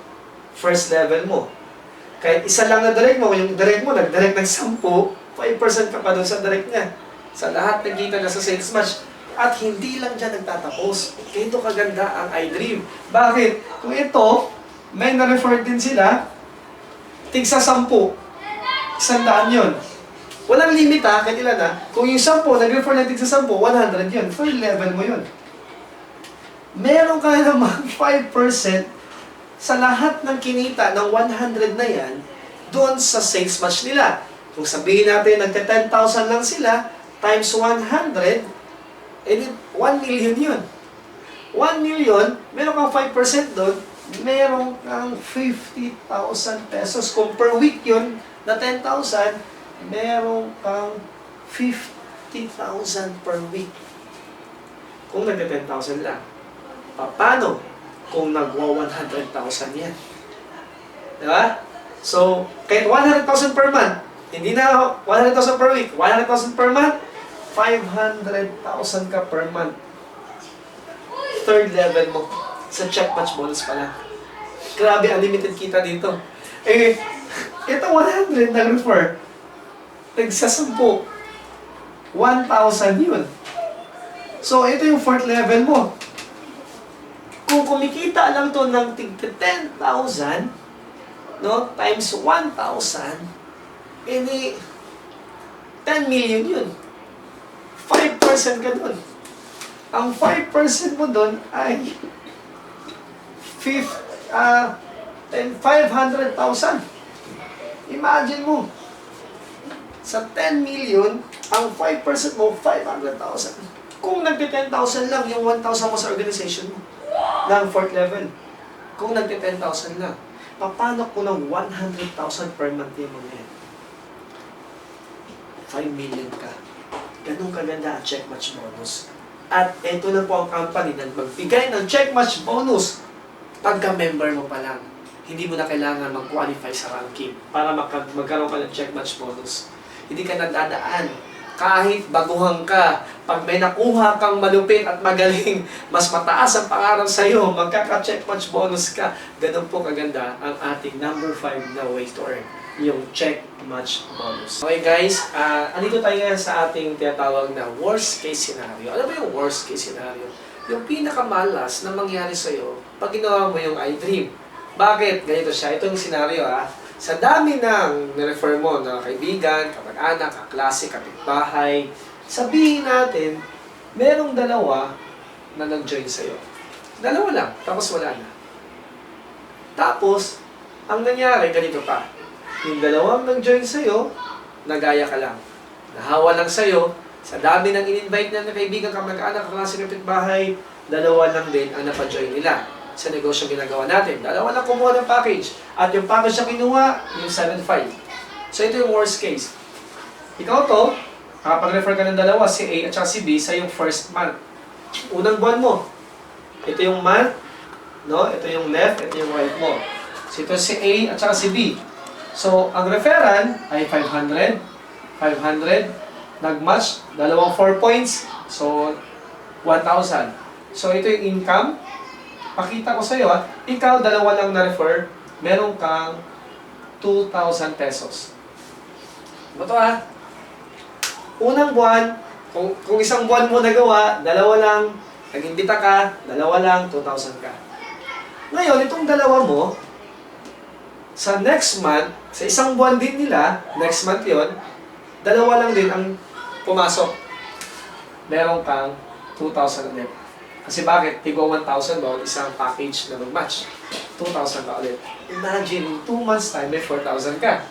first level mo. Kahit isa lang na direct mo, yung direct mo, nag-direct ng 10, 5% ka pa dun sa direct niya. Sa lahat ng kita niya sa sales match. At hindi lang dyan nagtatapos. Ito kaganda ang iDream. Bakit? Kung ito, may na-refer din sila, tigsa 10. 100 yun. Walang limit ha, kahit ilan ha. Kung yung 10, nag-refer na tigsa 10, 100 yun. Third level mo yun. Meron ka naman 5% sa lahat ng kinita ng 100 na yan, doon sa sales match nila. Kung sabihin natin, nagka 10,000 lang sila, times 100, edi 1 million yun. 1 million, meron kang 5% doon, meron kang 50,000 pesos. Kung per week yun, na 10,000, meron kang 50,000 per week. Kung nagka 10,000 lang. Paano kung nagwa 100,000 yan? Diba? So, kahit 100,000 per month, hindi na 100,000 per week, 100,000 per month, 500,000 ka per month. Third level mo. Sa check match bonus pa lang. Grabe, unlimited kita dito. Eh, ito 100 na refer. Tagsa 10. 1,000 yun. So, ito yung fourth level mo. Kung kumikita lang to ng tig 10,000, no, times 1,000, edi 10 million yun. 5% ka dun. Ang 5% mo dun ay 500,000. Imagine mo, sa 10 million, ang 5% mo, 500,000. Kung nagti-10,000 lang, yung 1,000 mo sa organization mo, ng fourth level. Kung nagti-10,000 lang, paano kung ng 100,000 per month yung mga yan? 5 million ka. Ganun kaganda ang check match bonus. At ito na po ang company na magbigay ng check match bonus pagka-member mo pa lang. Hindi mo na kailangan mag-qualify sa ranking para magkaroon ka ng check match bonus. Hindi ka nagdadaan. Kahit baguhan ka, pag may nakuha kang malupit at magaling, mas mataas ang pangarap sa iyo, magkaka-check match bonus ka. Ganun po kaganda ang ating number 5 na way to earn, yung check match bonus. Okay guys, andito tayo ngayon sa ating tinatawag na worst case scenario. Ano ba yung worst case scenario? Yung pinakamalas na mangyari sa iyo pag ginawa mo yung iDream. Bakit? Ganito siya. Ito yung scenario Sa dami ng nirefer mo na kaibigan, kamag-anak, kaklase, kapitbahay, sabihin natin, merong dalawa na nag-join sa'yo. Dalawa lang, tapos wala na. Tapos, ang nangyari, ganito pa. Yung dalawang nag-join sa'yo, nagaya ka lang. Nahawa lang sa'yo, sa dami ng in-invite na kaibigan, kamag-anak, kaklase, kapitbahay, dalawa lang din ang napajoin nila sa negosyo ginagawa natin. Dalawa lang kumuha ng package. At yung package na kinuha, yung 7.5. So ito yung worst case. Ikaw to, kapag-refer ka ng dalawa, si A at si B, sa yung first month. Unang buwan mo. Ito yung month, no? Ito yung left, ito yung right mo. So ito si A at si B. So ang referral ay 500. 500. Nag-match, dalawang 4 points. So 1,000. So ito yung income. Pakita ko sa iyo ikaw dalawa lang na-refer, meron kang 2,000 pesos. Ito unang buwan, kung isang buwan mo nagawa, dalawa lang, nag-imbita ka, dalawa lang, 2,000 ka. Ngayon, itong dalawa mo, sa next month, sa isang buwan din nila, next month yon, dalawa lang din ang pumasok. Meron kang 2,000 ulit. Kasi bakit? Tigo 1,000 bawat isang package na mag-match. 2,000 ka ulit. Imagine, in 2 months time, may 4,000 ka.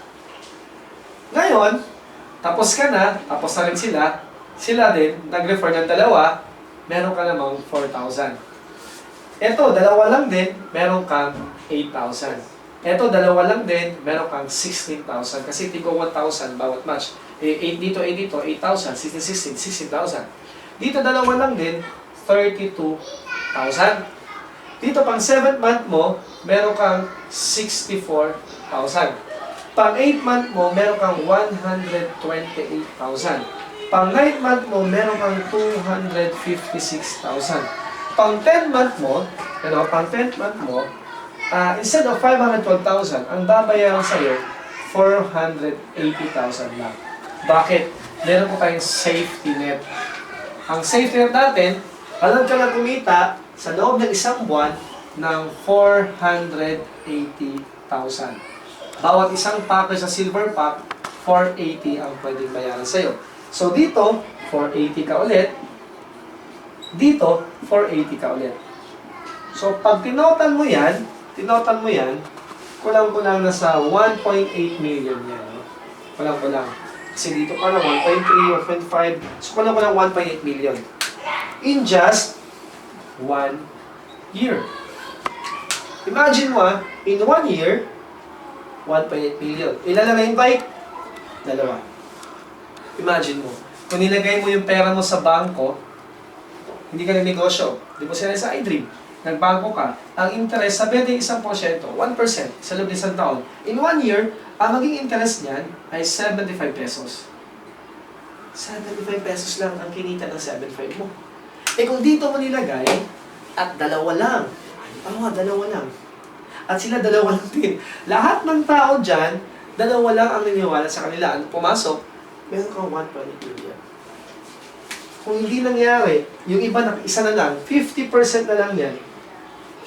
Ngayon, tapos ka na, tapos na rin sila. Sila din, nag-refer ng dalawa, meron ka namang 4,000. Eto, dalawa lang din, meron kang 8,000. Eto, dalawa lang din, meron kang 16,000. Kasi tigo 1,000 bawat match. 8 dito, 8 dito, 8,000, 16, 16,000. Dito, dalawa lang din, 32,000. Dito pang 7th month mo, meron kang 64,000. Pang 8th month mo, meron kang 128,000. Pang 9th month mo, meron kang 256,000. Pang 10th month mo, instead of 512,000, ang babayaran sa'yo, 480,000 lang. Bakit? Meron po tayong safety net. Ang safety net natin, alam ka na kumita sa loob ng isang buwan ng 480,000. Bawat isang package sa silver pack, 480 ang pwedeng bayaran sa'yo. So dito, 480 ka ulit. Dito, 480 ka ulit. So pag tinotan mo yan, kulang-kulang na sa 1.8 million yan. No? Kulang-kulang. Kasi dito pa na 1.3, 1.5. So kulang-kulang 1.8 million. In just 1 year. Imagine mo, in 1 year, 1.8 million. Ilan na na-invite? 2. Imagine mo, kung nilagay mo yung pera mo sa bangko, hindi ka nagnegosyo. Di mo sila sa iDream. Nagbangko ka. Ang interest, sabi natin 1%, 1% sa loob ng isang taon. In 1 year, ang maging interest niyan ay 75 pesos. 75 pesos lang ang kinita ng 75 mo. Eh kung dito mo nilagay, at 2 lang. Dalawa lang. At sila 2 lang din. Lahat ng tao dyan, 2 lang ang niniwala sa kanila. Ang pumasok, meron kang 1.8 million. Kung hindi nangyari, yung iba na isa na lang, 50% na lang yan.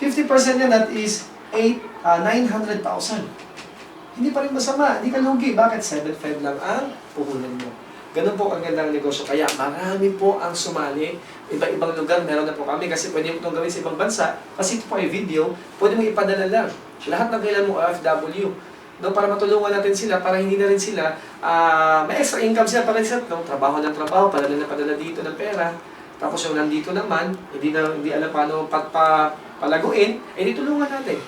50% yan, that is 900,000. Hindi pa rin masama, hindi ka lugi. Bakit? 7.5 lang ang puhunan mo. Ganun po ang gandang negosyo. Kaya marami po ang sumali. Iba-ibang lugar, meron na po kami kasi pwede mo itong gawin sa ibang bansa. Kasi ito po ay video, pwede mo ipadala lang. Lahat ng kailan mo OFW. No, para matulungan natin sila, para hindi na rin sila, may extra income sila para sila, no, trabaho ng trabaho, padala dito ng pera. Tapos yung nandito naman, hindi alam paano palaguin, tulungan natin.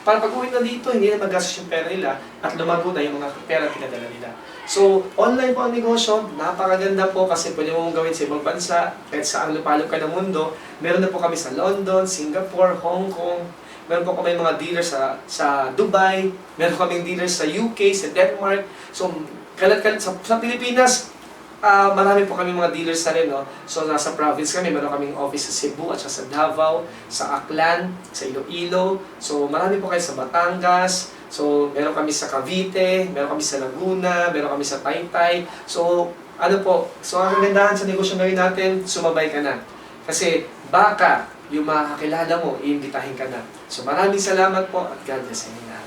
Para pag-uwi na dito, hindi na magastos yung pera nila at lumago na yung mga pera pinadala nila. So, online po ang negosyo, napakaganda po kasi pwede mo gawin sa ibang bansa, kahit saan lupalop ka ng mundo. Meron na po kami sa London, Singapore, Hong Kong, meron po kami mga dealers sa Dubai, meron kaming dealers sa UK, sa Denmark. So, kalat-kalat sa Pilipinas, marami po kami mga dealers na rin, no? So, nasa province kami, meron kaming office sa Cebu at sa Davao, sa Aklan, sa Iloilo. So, marami po kayo sa Batangas. So, meron kami sa Cavite, meron kami sa Laguna, meron kami sa Taytay. So, ang kagandahan sa negosyo ngayon natin, sumabay ka na. Kasi, baka yung mga kakilala mo, iimbitahin ka na. So, maraming salamat po at God bless sa inyo lahat.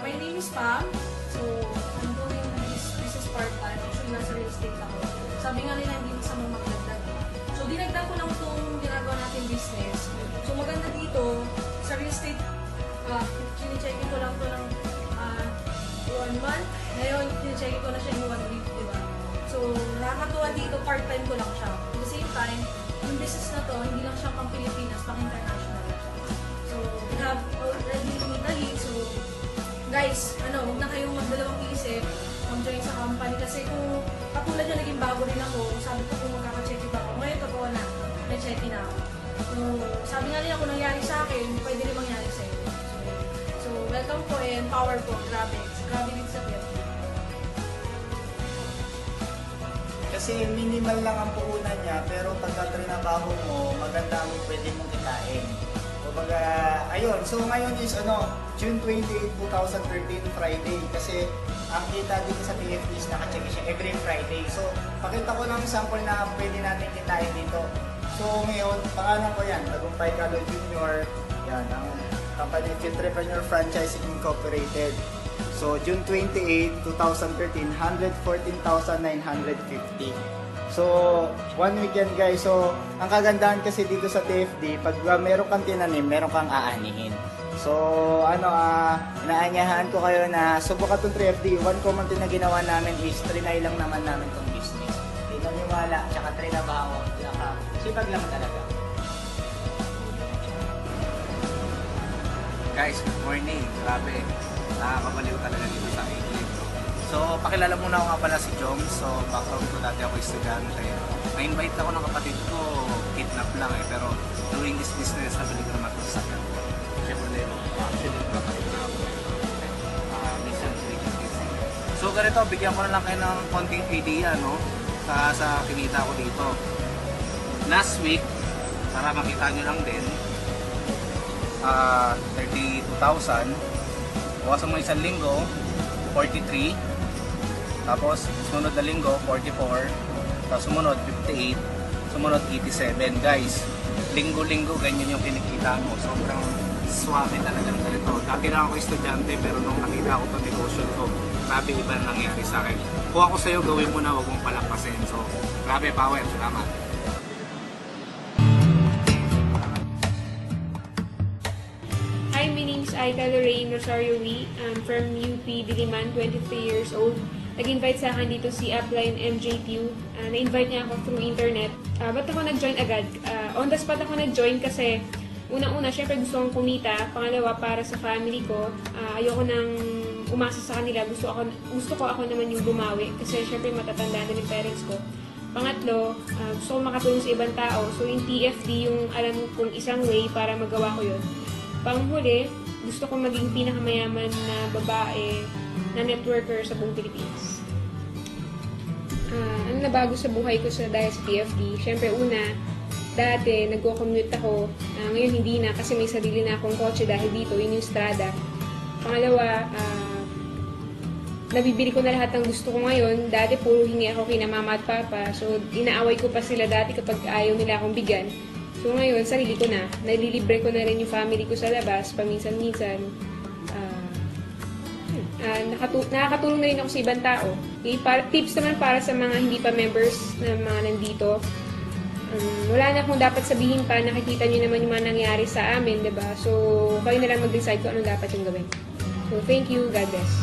My name is Pam. So, I'm doing this is part-time. Actually, nasa real estate ako. Sabi nga nila, hindi masama magdagdag. So, dinagdag ko lang itong ginagawa natin business. So, maganda dito, sa real estate, chine-check ko lang ito ng 1 month. Ngayon, chine-check ko na siya yung 1 week, di ba? So, nakakatuwa dito, part-time ko lang siya. At the same time, yung business na to, hindi lang siya pang Pilipinas, pang international. So, we have already in Italy, so, guys, huwag na kayong magdalawang isip mag-join sa company kasi kung katulad yung naging bago rin ako, sabi ko kung magkaka-check-in ako, ngayon totoo na, may check-in na ako. So, sabi nga nila kung nangyari sa akin, pwede rin mangyari sa inyo. So, welcome po and power po, grabe din sa PF. Kasi minimal lang ang puhunan niya, pero pagka trinabaho mo, maganda ang pwede mong kitain. Kumbaga, ayun. So ngayon is June 28, 2013, Friday. Kasi ang kita dito sa PFD is nakacheck siya every Friday. So, pakita ko lang sample na pwede natin kitain dito. So ngayon, pangalan ko yan, Tagumpay Calo Jr. Yan, ang company Entrepreneur Franchising Incorporated. So, June 28, 2013, 114,950. So, 1 week yan guys. So, ang kagandahan kasi dito sa TFD, pag meron kang tinanim, meron kang aanihin. So, inaanyahan ko kayo na subukan itong 3FD. One common thing na ginawa namin is trinay lang naman namin itong business. Tinaniwala, tsaka trinabaho, tsaka sipag lang talaga. Guys, good morning. Grabe. Nakakabaliw talaga dito sa England. So, pakilala muna ako nga pala si Jom. So, background ko dati ako estudyante. Na-invite ako ng kapatid ko, kidnap lang pero doing this business, nabili ko naman ito sa akin. Siyempre, actually, kapatid na ako. May ganito, bigyan ko na lang kayo ng konting idea, no? Sa kinita ko dito. Last week, para makita nyo lang din, 32,000. Bukasan mo isang linggo, 43. Tapos, sumunod na linggo, 44. Tapos, sumunod, 58. Sumunod, 87. Guys, linggo-linggo, ganyan yung kinikita mo. Sobrang swabe talagang ganito. Dati lang ako estudyante, pero nung nakita ko itong negosyo ko, grabe iba ang nangyari sa akin. Kung ako sa'yo, gawin mo na, huwag mong palakpasin. So, grabe, power. Salamat. Hi, my name is Aida Lorraine Rosario Lee. I'm from UP Diliman, 23 years old. Nag-invite sa akin dito si Upline MJTU. Na-invite niya ako through internet. Ba't ako nag-join agad? On the spot ako nag-join kasi unang-una, syempre gusto kong kumita. Pangalawa, para sa family ko. Ayoko nang umasa sa kanila. Gusto ko ako naman yung bumawi kasi syempre matatanda na yung parents ko. Pangatlo, gusto ko makatulong sa ibang tao. So yung TFD yung alam kong isang way para magawa ko yun. Panghuli, gusto ko maging pinakamayaman na babae na networker sa buong Pilipinas. Ano nabago sa buhay ko dahil sa TFD? Siyempre, una, dati nagko-commute ako. Ngayon hindi na kasi may sarili na akong kotse dahil dito, yun yung Strada. Pangalawa, nabibili ko na lahat ng gusto ko ngayon. Dati puro hingi ako kina mama at papa. So, inaaway ko pa sila dati kapag ayaw nila akong bigyan. So ngayon, sarili ko na. Nalilibre ko na rin yung family ko sa labas, paminsan-minsan. Nakakatulong na rin ako sa ibang tao. Okay? Tips naman para sa mga hindi pa members na mga nandito. Wala na akong dapat sabihin pa, nakikita nyo naman yung mga nangyari sa amin, diba? So, kayo na lang mag-decide kung anong dapat yung gawin. So, thank you. God bless.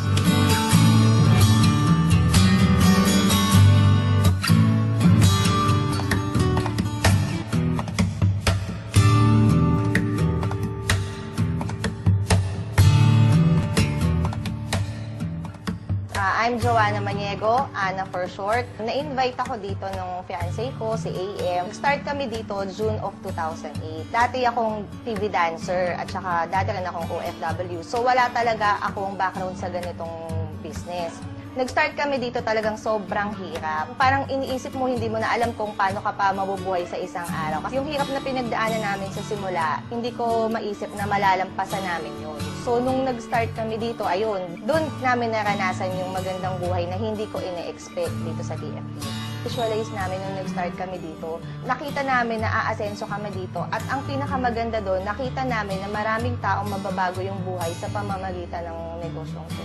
I'm Joanna Maniego, Ana for short. Na-invite ako dito ng fiancé ko, si AM. Start kami dito June of 2008. Dati akong TV dancer at saka dati rin akong OFW. So wala talaga akong background sa ganitong business. Nag-start kami dito talagang sobrang hirap. Parang iniisip mo, hindi mo na alam kung paano ka pa mabubuhay sa isang araw. Kasi yung hirap na pinagdaanan namin sa simula, hindi ko maisip na malalampasan namin yun. So, nung nag-start kami dito, ayun, doon namin naranasan yung magandang buhay na hindi ko ine-expect dito sa TFD. Visualize namin nung nag-start kami dito, nakita namin na aasenso kami dito. At ang pinakamaganda doon, nakita namin na maraming taong mababago yung buhay sa pamamagitan ng negosyong to.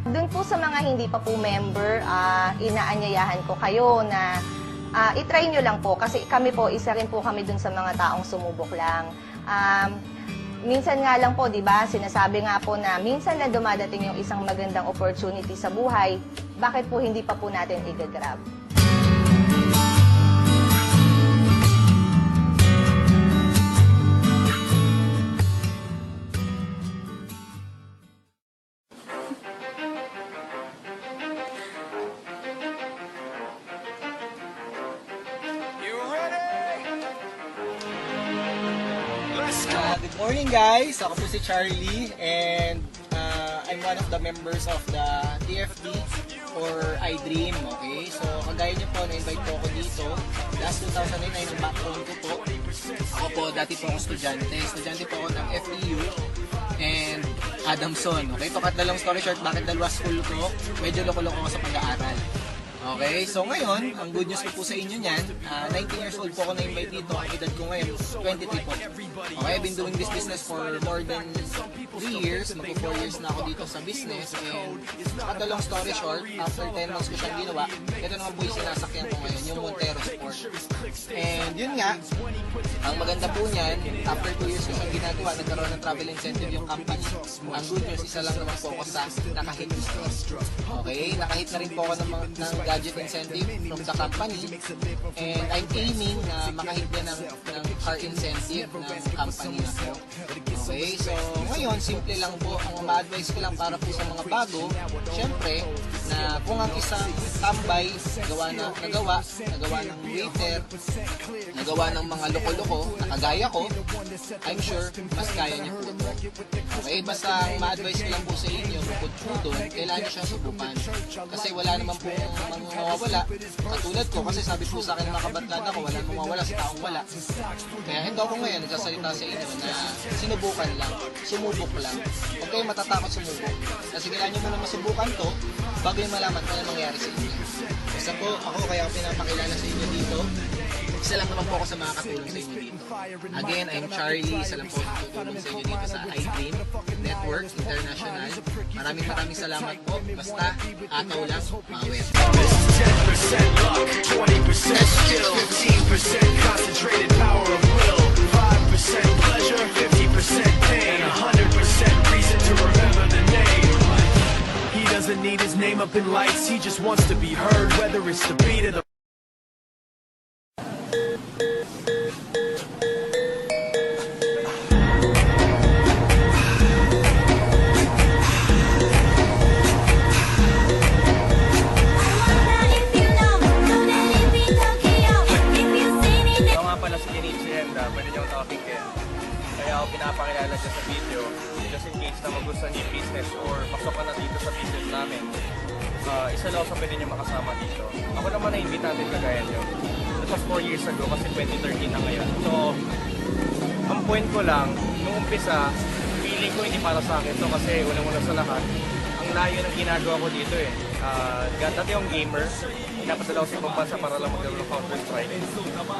Doon po sa mga hindi pa po member, inaanyayahan ko kayo na itry nyo lang po kasi kami po, isa rin po kami doon sa mga taong sumubok lang. Minsan nga lang po, di ba, sinasabi nga po na minsan na dumadating yung isang magandang opportunity sa buhay, bakit po hindi pa po natin i-grab? Good morning guys! Ako po si Charlie and I'm one of the members of the TFD or iDream, okay? So kagaya niyo po, na-invite po ako dito. Last 2009 ay ang background ko po. Ako po, dati po akong estudyante. Estudyante po ako ng FEU and Adamson, okay? To cut the long story short, bakit dalawa school ko? Medyo loko-loko ako sa pag-aaral. Okay, so ngayon, ang good news ko po sa inyo niyan, 19 years old po ako na-invite dito. Ang edad ko ngayon, 23 po. Okay, I've been doing this business for more than 3 years. Magpo 4 years na ako dito sa business. And cut the long story short, after 10 months ko siyang ginawa, ito naman po yung sinasakyan ko ngayon, yung Montero Sport. And yun nga, ang maganda po niyan, after 2 years ko siyang ginagawa, nagkaroon ng travel incentive yung company. Ang good news, isa lang naman po ako sa nakahit. Okay, nakahit na rin po ako ng gadget incentive from the company, and I'm aiming na makahit din ng car incentive ng company na po. Okay, so ngayon, simple lang po. Ang ma-advise ko lang para po sa mga bago, syempre, na kung ang isang tambay, nagawa ng waiter, nagawa ng mga loko-loko, na kagaya ko, I'm sure, mas kaya niya po. Okay, basta ang ma-advise ko lang po sa inyo, bukod po doon, kailangan nyo siyang subukan. Kasi wala naman po mawawala. Katulad ko, kasi sabi po sa akin ng mga kabatlada ko, wala mawawala sa taong wala. Kaya ito ako ngayon, nagsasalita sa inyo na sinubukan lang, sumubok lang. Huwag kayong matatakot sumubok. Kasi kailangan nyo muna masubukan to, bago yung malaman kung ano mangyayari sa inyo. Basta po, ako kaya ako pinapakilala sa inyo dito. Isa lang naman po ako sa mga katulong sa inyo dito. Again, I'm Charlie. Isa lang po ang tutulong sa inyo dito sa iDream Network International. Maraming salamat po. Basta, ataw lang, mawet. 10% luck, 20% skill, 15% concentrated power of will, 5% pleasure, 50% pain, 100% reason to remember the name. He doesn't need his name up in lights, he just wants to be heard, whether it's the beat of the Ako nga pala si Kenichi Henda, pwede niyong tawagin Ken. Kaya ako pinapakilala dyan sa video, just in case na magustuhan niyo yung business or pasok ka na dito sa business namin. Isa lang sa pwede niyo makasama dito. Ako naman na-invita din kagaya niyo. This was 4 years ago kasi 2013 na ngayon. So, ang point ko lang, nung umpisa, feeling ko hindi para sa akin to kasi unang-una sa lahat, ang layo ng ginagawa ko dito eh. Dati akong gamer, napadala ko sa ibang bansa para lang maglaro ng Counter-Strike.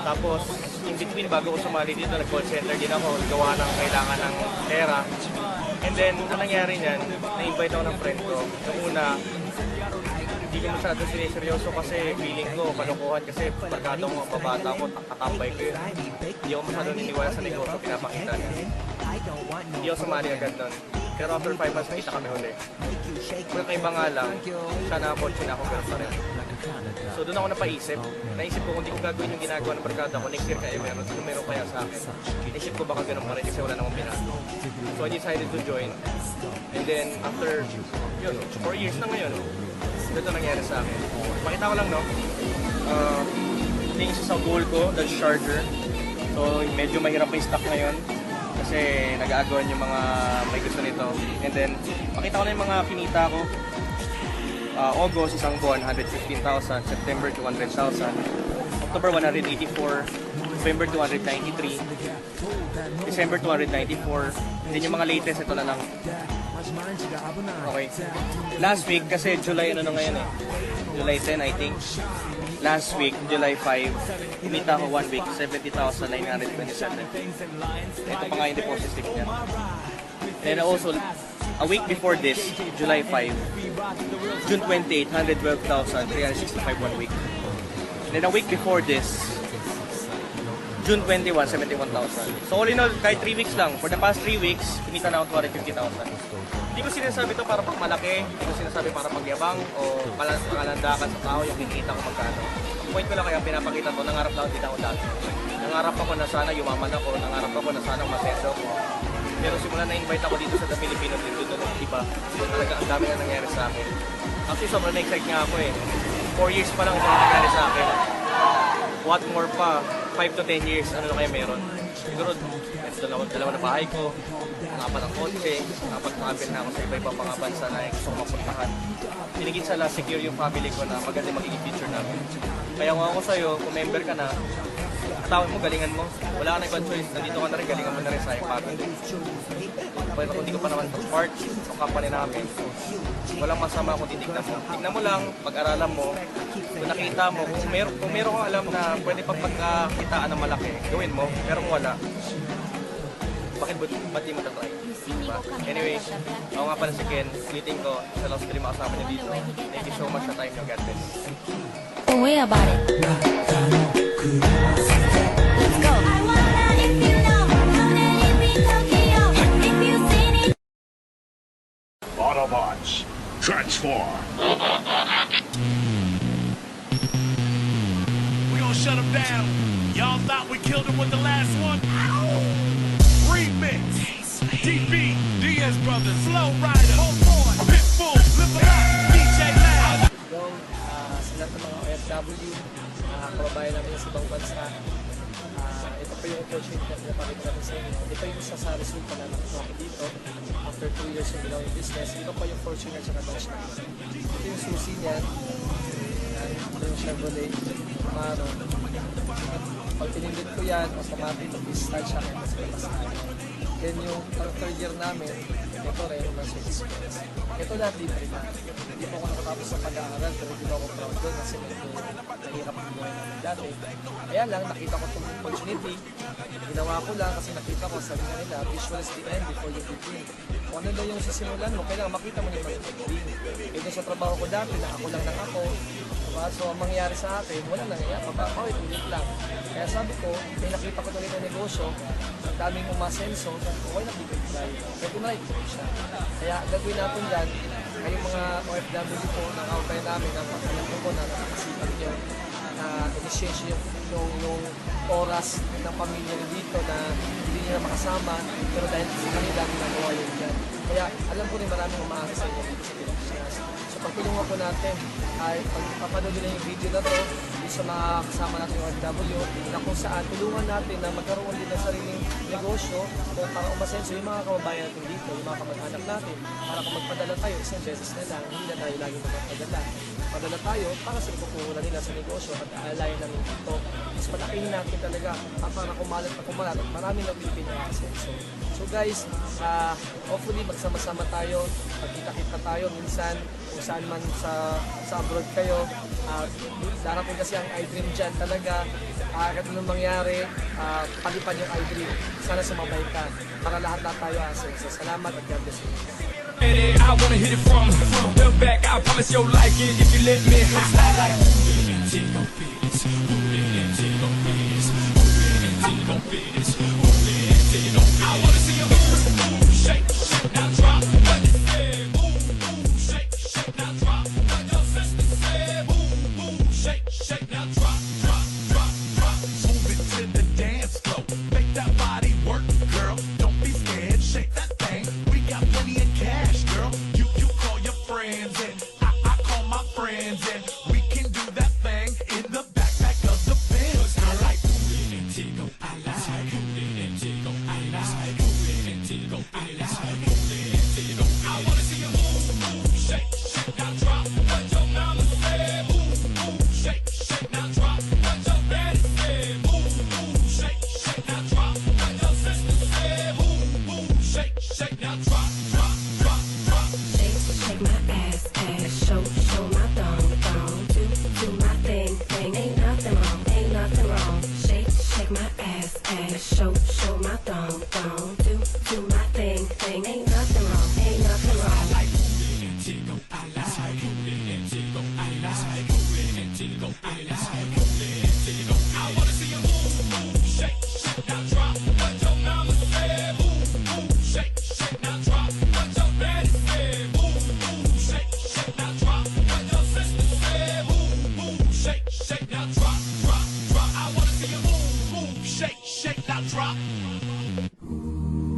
Tapos, in between, bago ko sumali dito, nag-call center din ako, gawa ng kailangan ng pera. And then, ang nangyari niyan, na-invite ako ng friend ko. Noong una, hindi ko masyado siniseryoso kasi feeling ko, kalokohan kasi pagkado ko, babata ko, kakambay ko yun. Hindi ako masyado niniwala sa negosyo, pinapakita niya. Hindi ako sumali agad nun. Pero after 5 months, nakita kami huli. Kung kaiba nga lang, siya na-approach na ako, pero pa rin. So doon ako napaisip. Naisip ko kung hindi ko gagawin yung ginagawa ng barkada ko, next year kaya meron. Sino meron kaya sa akin? Naisip ko baka ganun pa rin kasi wala namang binago. So I decided to join. And then after, yun, 4 years na ngayon, ito nangyari sa akin. Pakita ko lang, no? Ito yung isa sa goal ko, Dodge Charger. So medyo mahirap yung stock ngayon. Kasi nag-aagawan yung mga may gusto nito. And then, pakita ko na yung mga kinita ko. August, isang buwan, 115,000. September, 200,000. October, 184. November, 293. December, 294. And then yung mga latest, ito na lang. Okay. Last week, kasi July, ano na ngayon eh. July 10, I think. Last week, July 5, kumita ko 1 week, 70,927. Ito pa nga yung deposit slip niya. And also, a week before this, July 5, June 28, 112,365 1 week. And then a week before this, June 21, 71,000. So all in all, kahit 3 weeks lang, for the past 3 weeks, kumita na ako 250,000. Hindi ko sinasabi ito para pagmalaki, hindi ko sinasabi para pagyabang o palandakan sa tao yung kikita ko magkano. Ang point ko lang kaya pinapakita to, nangarap lang din ako dati. Nangarap ako na sana yumaman ako, nangarap ako na sana masenso ako. Pero simula na-invite ako dito sa The Filipino dito doon, iba. So talaga ang dami na nangyari sa akin. Actually sobrang na-excite nga ako eh. 4 years pa lang ito nangyari sa akin. What more pa, 5 to 10 years, ano na kaya meron? Siguro, dalawa na bahay ko, pangapat ang kotse, nakapag-travel na ako sa iba-ibang mga bansa na gusto kong mapuntahan. Pinigit sa last, secure yung family ko na maganda magiging future namin. Kaya kung ako sa'yo, kung member ka na, katawin mo, galingan mo. Wala ka na ibang choice, nandito ka na rin, galingan mo na rin sa iyong family. Pero kung di ko pa naman part sa company namin, walang masama kung titignan mo. Tignan mo lang, pag-aralan mo, kung nakita mo, kung meron kang alam na pwede pang pagkakitaan ng malaki, gawin mo. Pero kung wala, ba't di mo tatry? Diba? Anyway, ako nga pala si Ken, ulitin ko, sa Los Pili makasama niyo dito. Thank you so much sa time niyo, God bless. Don't worry about it. Let's go. Autobots, transform. We gonna shut them down. Y'all thought we killed him with the last one? Remix. DB, Diaz Brothers, Flow Rider, Pitbull, Live It Up, DJ Loud. Hello, sa lahat ng mga OFW, kababayan namin sa ibang bansa. Ito po yung opportunity na pinapakita natin sa inyo. Ito yung isa sa resulta na nakuha ko dito. After 2 years yung ginawa yung business, ito pa yung Fortuner at Dodge natin. Ito yung susi niya. Yan, ito yung Chevrolet Camaro. Pag pinindot ko yan, automatic mag-start siya kaya mas labas tayo. Then yung third year namin, ito rin yung Mercedes Benz. Ito lahat libre na. Hindi po ako nakatapos sa pag-aaral pero hindi ako proud doon kasi medyo nahirap ang buhay namin dati. Kaya lang, nakita ko itong opportunity. Ginawa ko lang kasi nakita ko, sabi nga nila, visual is the end before you begin. Kung ano daw yung sisimulan mo, kailangan makita mo yung mag-begin. Ito sa trabaho ko dati na ako lang ng ako. Diba? So, ang mangyayari sa akin, wala nangyayari. Papakawit, ulit lang. Kaya sabi ko, may nakita ko tuloy ng negosyo, ang daming umasenso, sabi ko, why not bigay tayo? Kaya tinry ko siya. Kaya gagawin natin dyan, kayong mga OFW po, ng outline namin, ang pagkalang ko na nakasipan nyo, na initiate yung oras ng pamilya nyo dito na hindi nyo na makasama, pero dahil sa kanila, ginagawa yun dyan. Kaya alam ko rin maraming umaasa sa inyo dito sa Pilipinas. So pagtulungan po natin, ay pagpapanood nila yung video na to, sa mga kasama natin yung OFW, na kung saan tulungan natin na magkaroon din ng sariling negosyo o para umasenso yung mga kababayan natin dito, yung mga kamag-anak natin, para kung magpadala tayo, isang beses na lang, hindi na tayo lagi magpadala. Padala tayo para sa ikukuha nila sa negosyo at aalayan namin dito. Mas patakihin natin talaga para kumalat na kumalat at marami na Pilipino na asenso. So guys, hopefully magsama-sama tayo, magkita-kita tayo minsan, kung saan man sa abroad kayo. Darating kasi ang iDream dyan talaga. Kahit anong mangyari, palipad yung iDream. Sana sumabay ka para lahat tayo asenso. Salamat at God bless you. I wanna hit it from the back. I promise you'll like it if you let me. I like Tigo Beats, Tigo Beats, Tigo Beats, Tigo. I wanna see you move, shake, shake, now drop. What you say? Move, shake, shake, now drop. What your sister say? Move, shake, shake, now drop, drop, drop, drop. Move it to the dance floor, make that body work, girl. Don't be scared, shake that thing. We got plenty of cash, girl. You call your friends and I call my friends and we can do that thing in the backpack of the Benz. I like Tigo, I like Tigo, I like Tigo, I like Tigo. I wanna see you move, shake, shake, now drop. What your mama say? Move, shake, shake, now drop. What your daddy say? Move, shake, shake, now drop. What your sister say? Move, shake, shake, now drop, drop, drop, drop. Shake my ass, show my thong, do my thing, ain't nothing wrong. Shake my ass, show my thong, do my thing, ain't nothing wrong. I like Tigo, I like Tigo, I like Tigo, I like Tigo. I wanna see you move, shake, shake, now drop. What your mama say? Move, shake, shake, now drop. What your daddy say? Move, shake, shake, now drop. What your sister say? Move, shake, shake, now drop, drop, drop. I wanna see you move, shake, shake, now drop.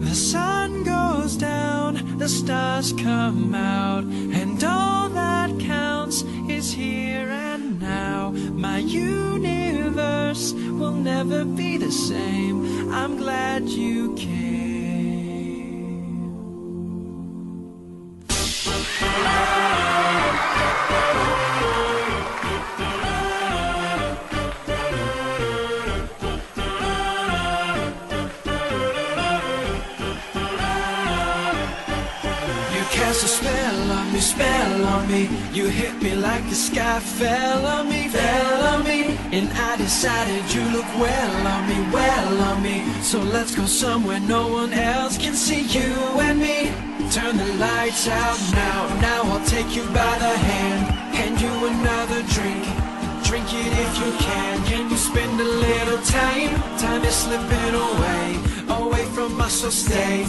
The sun goes down, the stars come out, and all that counts is here and now. My universe will never be the same. I'm glad you came. Cast a spell on me. You hit me like the sky fell on me. And I decided you look well on me. So let's go somewhere no one else can see you and me. Turn the lights out now I'll take you by the hand. Hand you another drink. Drink it if you can you spend a little time? Time is slipping away from us, so stay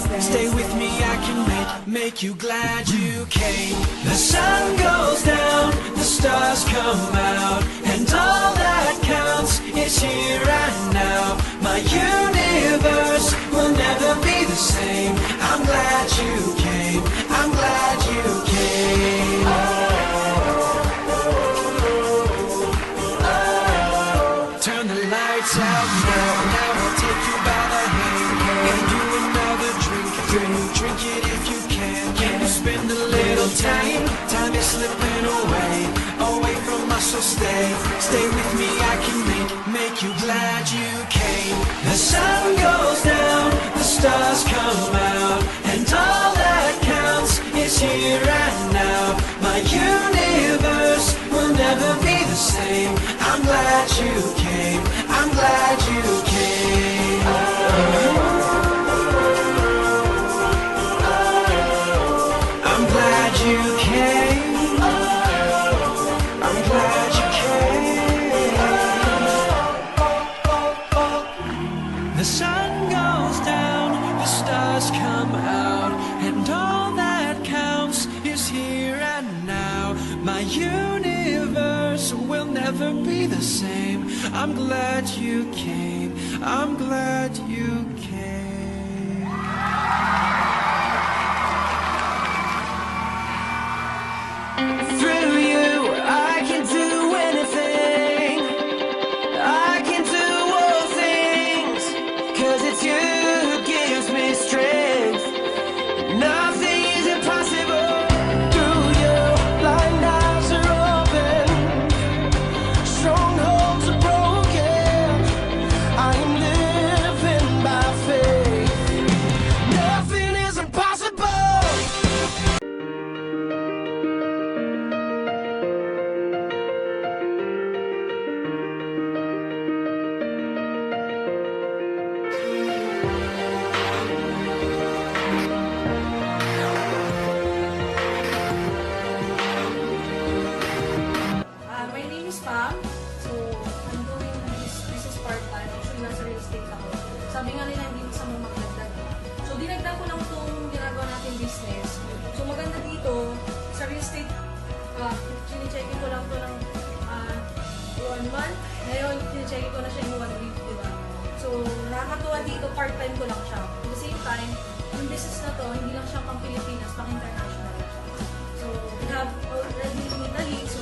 with me, I can make you glad you came. The sun goes down, the stars come out, and all that counts is here and now. My universe will never be the same. I'm glad you came, I'm glad you came. Turn the lights out now I'll take you back stay with me, I can make you glad you came. The sun goes down, the stars come out, and all that counts is here and now. My universe will never be the same. I'm glad you came, I'm glad you came. I'm glad you came. I'm glad you came. The sun goes down, the stars come out, and all that counts is here and now. My universe will never be the same. I'm glad you came. I'm glad you came. Through you, I can do anything. I can do all things, 'cause it's you who gives me strength. Nothing is impossible. Through you, blind eyes are open, strongholds are broken. I am living by faith. Nothing is impossible. My name is Pam. So, I'm doing this is part-time. Actually, nasa real estate ako. Sabi nga nila, hindi masama magdagdag. So, dinagdag ko lang itong ginagawa natin business. So, maganda dito, sa real estate, chine-checkin ko lang ito ng 1 month. Ngayon, chine-checkin ko na siya yung 1 week, di ba? So, nakakatuwa dito, part-time ko lang siya. At the same time, yung business na to, hindi lang siya pang Pilipinas, pang international. So, we have already in Italy, so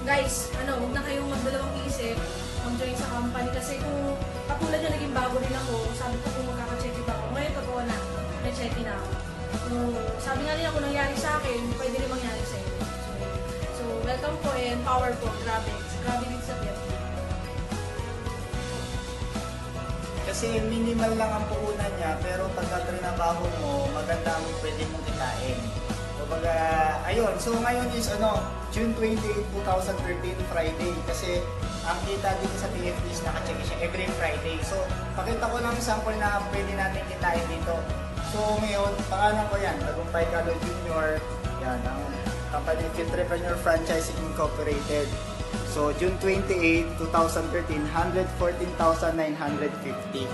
guys, huwag na kayong magdalawang isip mag-join sa company kasi kung katulad niya naging bago rin ako, sabi ko kung magkaka-check ba ako, ngayon totoo na, may check na ako. So, sabi nga nila kung nangyari sa akin, pwede rin mangyari sa inyo. So, welcome po and power po, grabe din sa PF. Kasi minimal lang ang puhunan niya, pero pagka trinabaho mo, maganda ang pwede mong kitain. Kumbaga, ayun. So ngayon is June 28, 2013, Friday. Kasi ang kita dito sa TFD is nakacheck siya every Friday. So, pakita ko lang sample na pwede natin kitain dito. So ngayon, pangalan ko yan, Tagumpay Calo Jr. Yan, ang company Entrepreneur Franchising Incorporated. So, June 28, 2013, 114,950.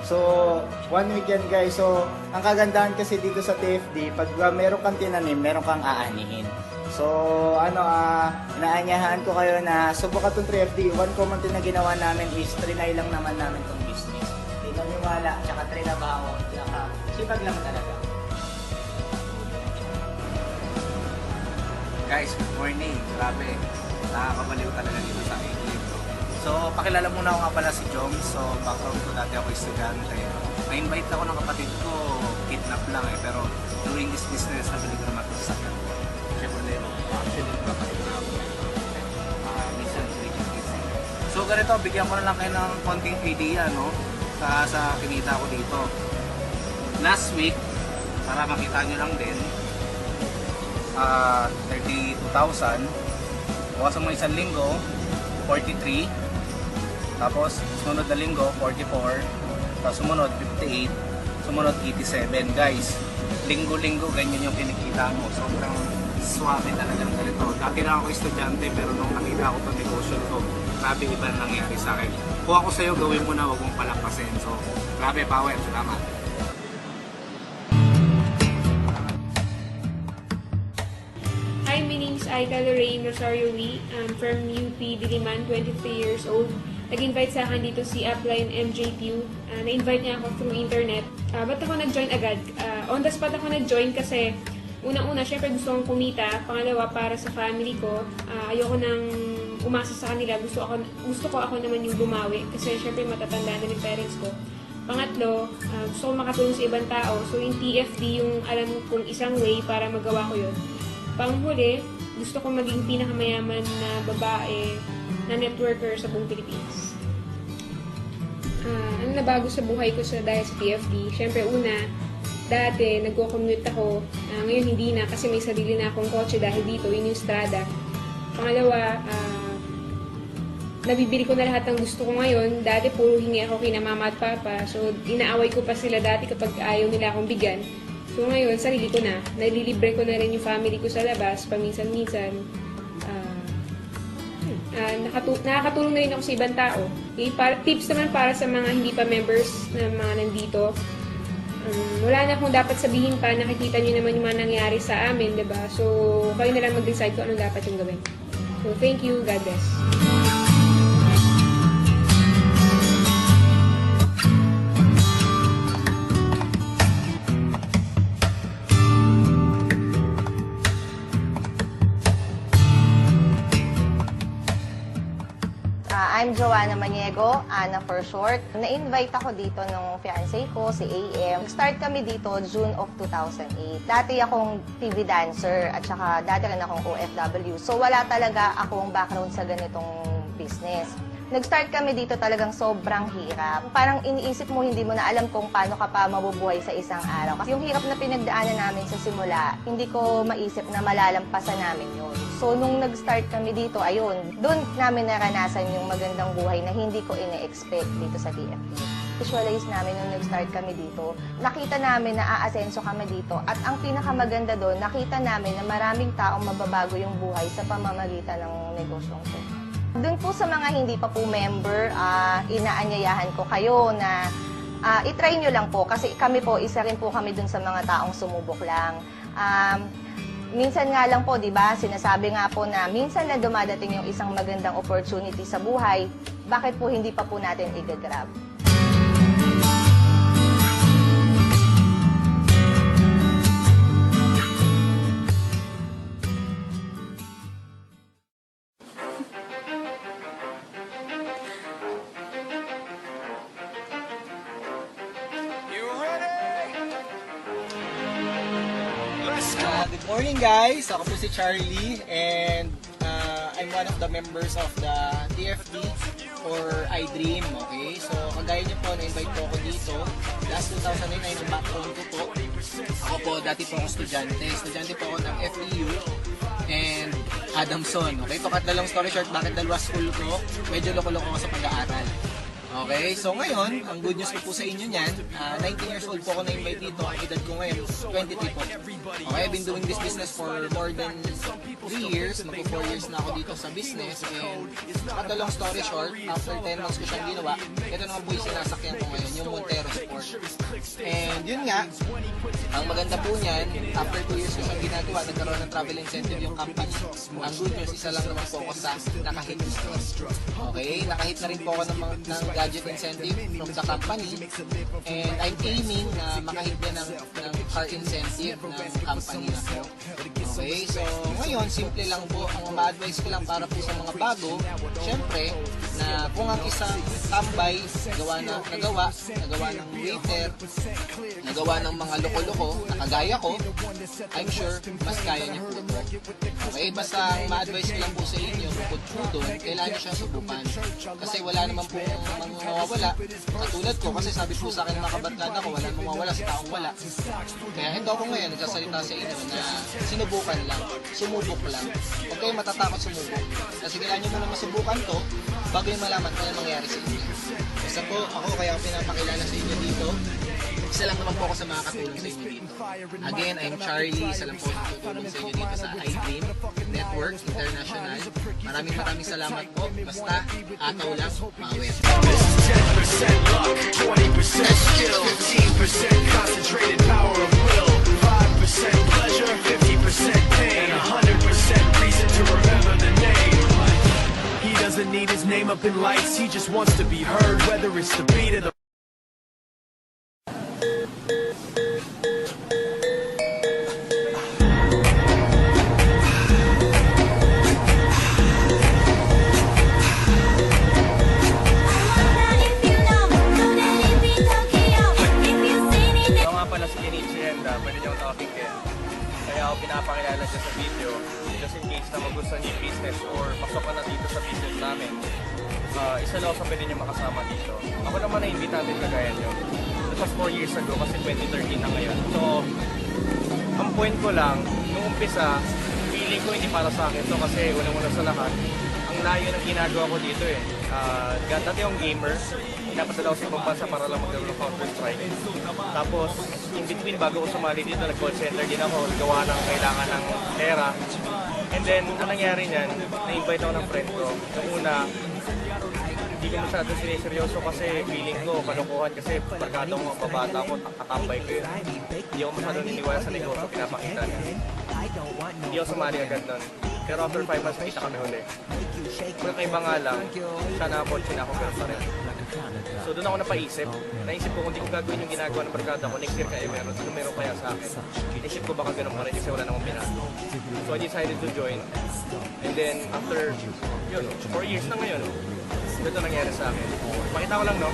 So, 1 week yan guys. So, ang kagandahan kasi dito sa TFD, pag meron kang tinanim, meron kang aanihin. So, inaanyahan ko kayo na subukan itong TFD. One common thing na ginawa namin is trinay lang naman namin itong business. Tinaniwala, tsaka trinabaho, tsaka sipag lang talaga. Guys, good morning. Grabe. Nakakabaliw talaga dito sa England. So, pakilala muna ako nga pala si Jom. So, background ko dati ako estudyante. Na-invite ako ng kapatid ko, kidnap lang pero doing this business, nabili ko naman ito sa sakyan ko. Chevrolet, actually, kapatid na ako. Minsan, so, ganito, bigyan ko na lang kayo ng konting idea, no? Sa kinita ko dito. Last week, para makita nyo lang din, 32,000. Bukas mo isang linggo, 43. Tapos, sumunod na linggo, 44. Tapos, sumunod, 58. Sumunod, 87. Guys, linggo-linggo, ganyan yung kinikita mo. Sobrang swabe talagang ganito. Dati lang ako estudyante, pero nung nakita ko itong negosyo ko, grabe iba na nangyari sa akin. Kung ako sa'yo, gawin mo na, huwag mong palampasin. So, grabe, power. Salamat. Hi, my name is Aika Lorraine Rosario Lee. I'm from UP Diliman, 23 years old. Nag-invite sa akin dito si Upline MJTU. Na-invite niya ako through internet. Ba't ako nag-join agad? On the spot ako nag-join kasi unang-una, syempre gusto kong kumita. Pangalawa, para sa family ko. Ayoko nang umasa sa kanila. Gusto ko ako naman yung bumawi. Kasi syempre matatanda na ng parents ko. Pangatlo, gusto ko makatulong sa ibang tao. So yung TFD yung alam kong isang way para magawa ko yun. Panghuli, gusto ko maging pinakamayaman na babae na networker sa buong Pilipinas. Ano nabago sa buhay ko dahil sa TFD? Siyempre, una, dati nagko-commute ako. Ngayon hindi na kasi may sarili na akong kotse dahil dito, yun yung Strada. Pangalawa, nabibili ko na lahat ng gusto ko ngayon. Dati puro hingi ako kina mama at papa. So, inaaway ko pa sila dati kapag ayaw nila akong bigyan. So, ngayon, sarili ko na. Nalilibre ko na rin yung family ko sa labas, paminsan-minsan. Nakakatulong na rin ako sa ibang tao. Tips naman para sa mga hindi pa members na mga nandito. Wala na akong dapat sabihin pa, nakikita nyo naman yung mga nangyari sa amin, diba? So, kayo na lang mag-decide kung ano dapat yung gawin. So, thank you. God bless. I'm Joanna Maniego, Ana for short. Na-invite ako dito ng fiancé ko, si AM. Start kami dito June of 2008. Dati akong TV dancer at saka dati rin akong OFW. So wala talaga akong background sa ganitong business. Nag-start kami dito talagang sobrang hirap. Parang iniisip mo, hindi mo na alam kung paano ka pa mabubuhay sa isang araw. Kasi yung hirap na pinagdaanan namin sa simula, hindi ko maisip na malalampasan namin yun. So, nung nag-start kami dito, ayun, doon namin naranasan yung magandang buhay na hindi ko ine-expect dito sa TFD. Visualize namin nung nag-start kami dito, nakita namin na aasenso kami dito. At ang pinakamaganda doon, nakita namin na maraming taong mababago yung buhay sa pamamagitan ng negosyong to. Doon po sa mga hindi pa po member, inaanyayahan ko kayo na itry nyo lang po kasi kami po, isa rin po kami doon sa mga taong sumubok lang. Minsan nga lang po, di ba, sinasabi nga po na minsan na dumadating yung isang magandang opportunity sa buhay, bakit po hindi pa po natin i-grab? Good morning guys! Ako po si Charlie and I'm one of the members of the TFD or iDream, okay? So kagaya niyo po, na-invite po ako dito. Last 2009 ay background ko po. Ako po, dati po akong estudyante. Estudyante po ako ng FEU and Adamson, okay? To cut the long story short, bakit dalawa school ko? Medyo loko-loko ako sa pag-aaral. Okay, so ngayon, ang good news ko po sa inyo niyan, 19 years old po ako na-invite dito. Ang edad ko ngayon, 23 po. Okay, I've been doing this business for more than 3 years. Mag-4 years na ako dito sa business. And cut the long story short, after 10 months ko siyang ginawa, ito naman po yung sinasakyan ko ngayon, yung Montero Sport. And yun nga, ang maganda po niyan, after 2 years ko siyang ginagawa, nagkaroon ng travel incentive yung company. Ang good news, isa lang naman po ako sa nakahit business. Okay, nakahit na rin po ako ng gadget incentive from the company and I'm aiming na makahit din ng car incentive ng company na po. Okay, so ngayon simple lang po, ang ma-advise ko lang para po sa mga bago, syempre na kung ang isang tambay nagawa ng waiter, nagawa ng mga loko-loko na kagaya ko, I'm sure mas kaya niya po ito. Okay, basta ma-advise ko lang po sa inyo, bukod po doon, kailangan niyo siyang subukan kasi wala naman po mawawala. Katulad ko, kasi sabi po sa akin ng mga kabarkada ko, walang mawawala sa taong wala. Kaya ito ako ngayon, nagsasalita sa inyo na sinubukan lang, sumubok lang. Huwag kayong matatakot sumubok. Kasi kailangan nyo muna masubukan to, bago yung malaman kung ano mangyari sa inyo. Basta po, ako kaya ako pinapakilala sa inyo dito. Isa lang naman po ako sa mga katulong sa inyo dito. Again, I'm Charlie, isa lang po ang tutulong sa inyo dito sa iDream Network International. Maraming salamat po. Basta, ataw lang, mawet. This is 10% luck, 20% skill, 15% concentrated power of will, 5% pleasure, 50% pain, 100% reason to remember the name. He doesn't need his name up in lights, he just wants to be heard, whether it's the beat of the Pwede niyo tawagin Ken. Kaya ako pinapakilala siya sa video just just in case na magustuhan niyo yung business or pasok ka na dito sa business namin, isa lang sa pwede niyo makasama dito. Ako naman na-invita din kagaya niyo. It was 4 years ago kasi 2013 na ngayon. So, ang point ko lang, nung umpisa, feeling ko hindi para sa akin to kasi unang-una sa lahat, ang layo ng ginagawa ko dito eh. Dati akong gamer, pinapadala ko sa ibang bansa para lang maglaro ng Counter-Strike. Tapos, in between, bago ko sumali dito, nag-call center din ako, gawa ng kailangan ng pera. And then, ang nangyari niyan, na-invite ako ng friend ko. Noong una, hindi ko masyado siniseryoso kasi feeling ko, kalokohan kasi pagkado ko mga babata ko, katambay ko yun. Hindi ako masyado niniwala sa negosyo, pinapakita niya. Hindi ako sumali agad nun. Pero after 5 months, nakita kami huli. Magkaiba nga lang, siya na-approach na ako, pero pa rin. So doon ako napaisip. Naisip ko kung di ko gagawin yung ginagawa ng barkada ko, next year kaya meron. Ano meron kaya sa akin? Naisip ko baka ganun pa rin kasi wala namang pinano. So I decided to join. And then after, yun, 4 years na ngayon, ito nangyari sa akin. Makita ko lang, no?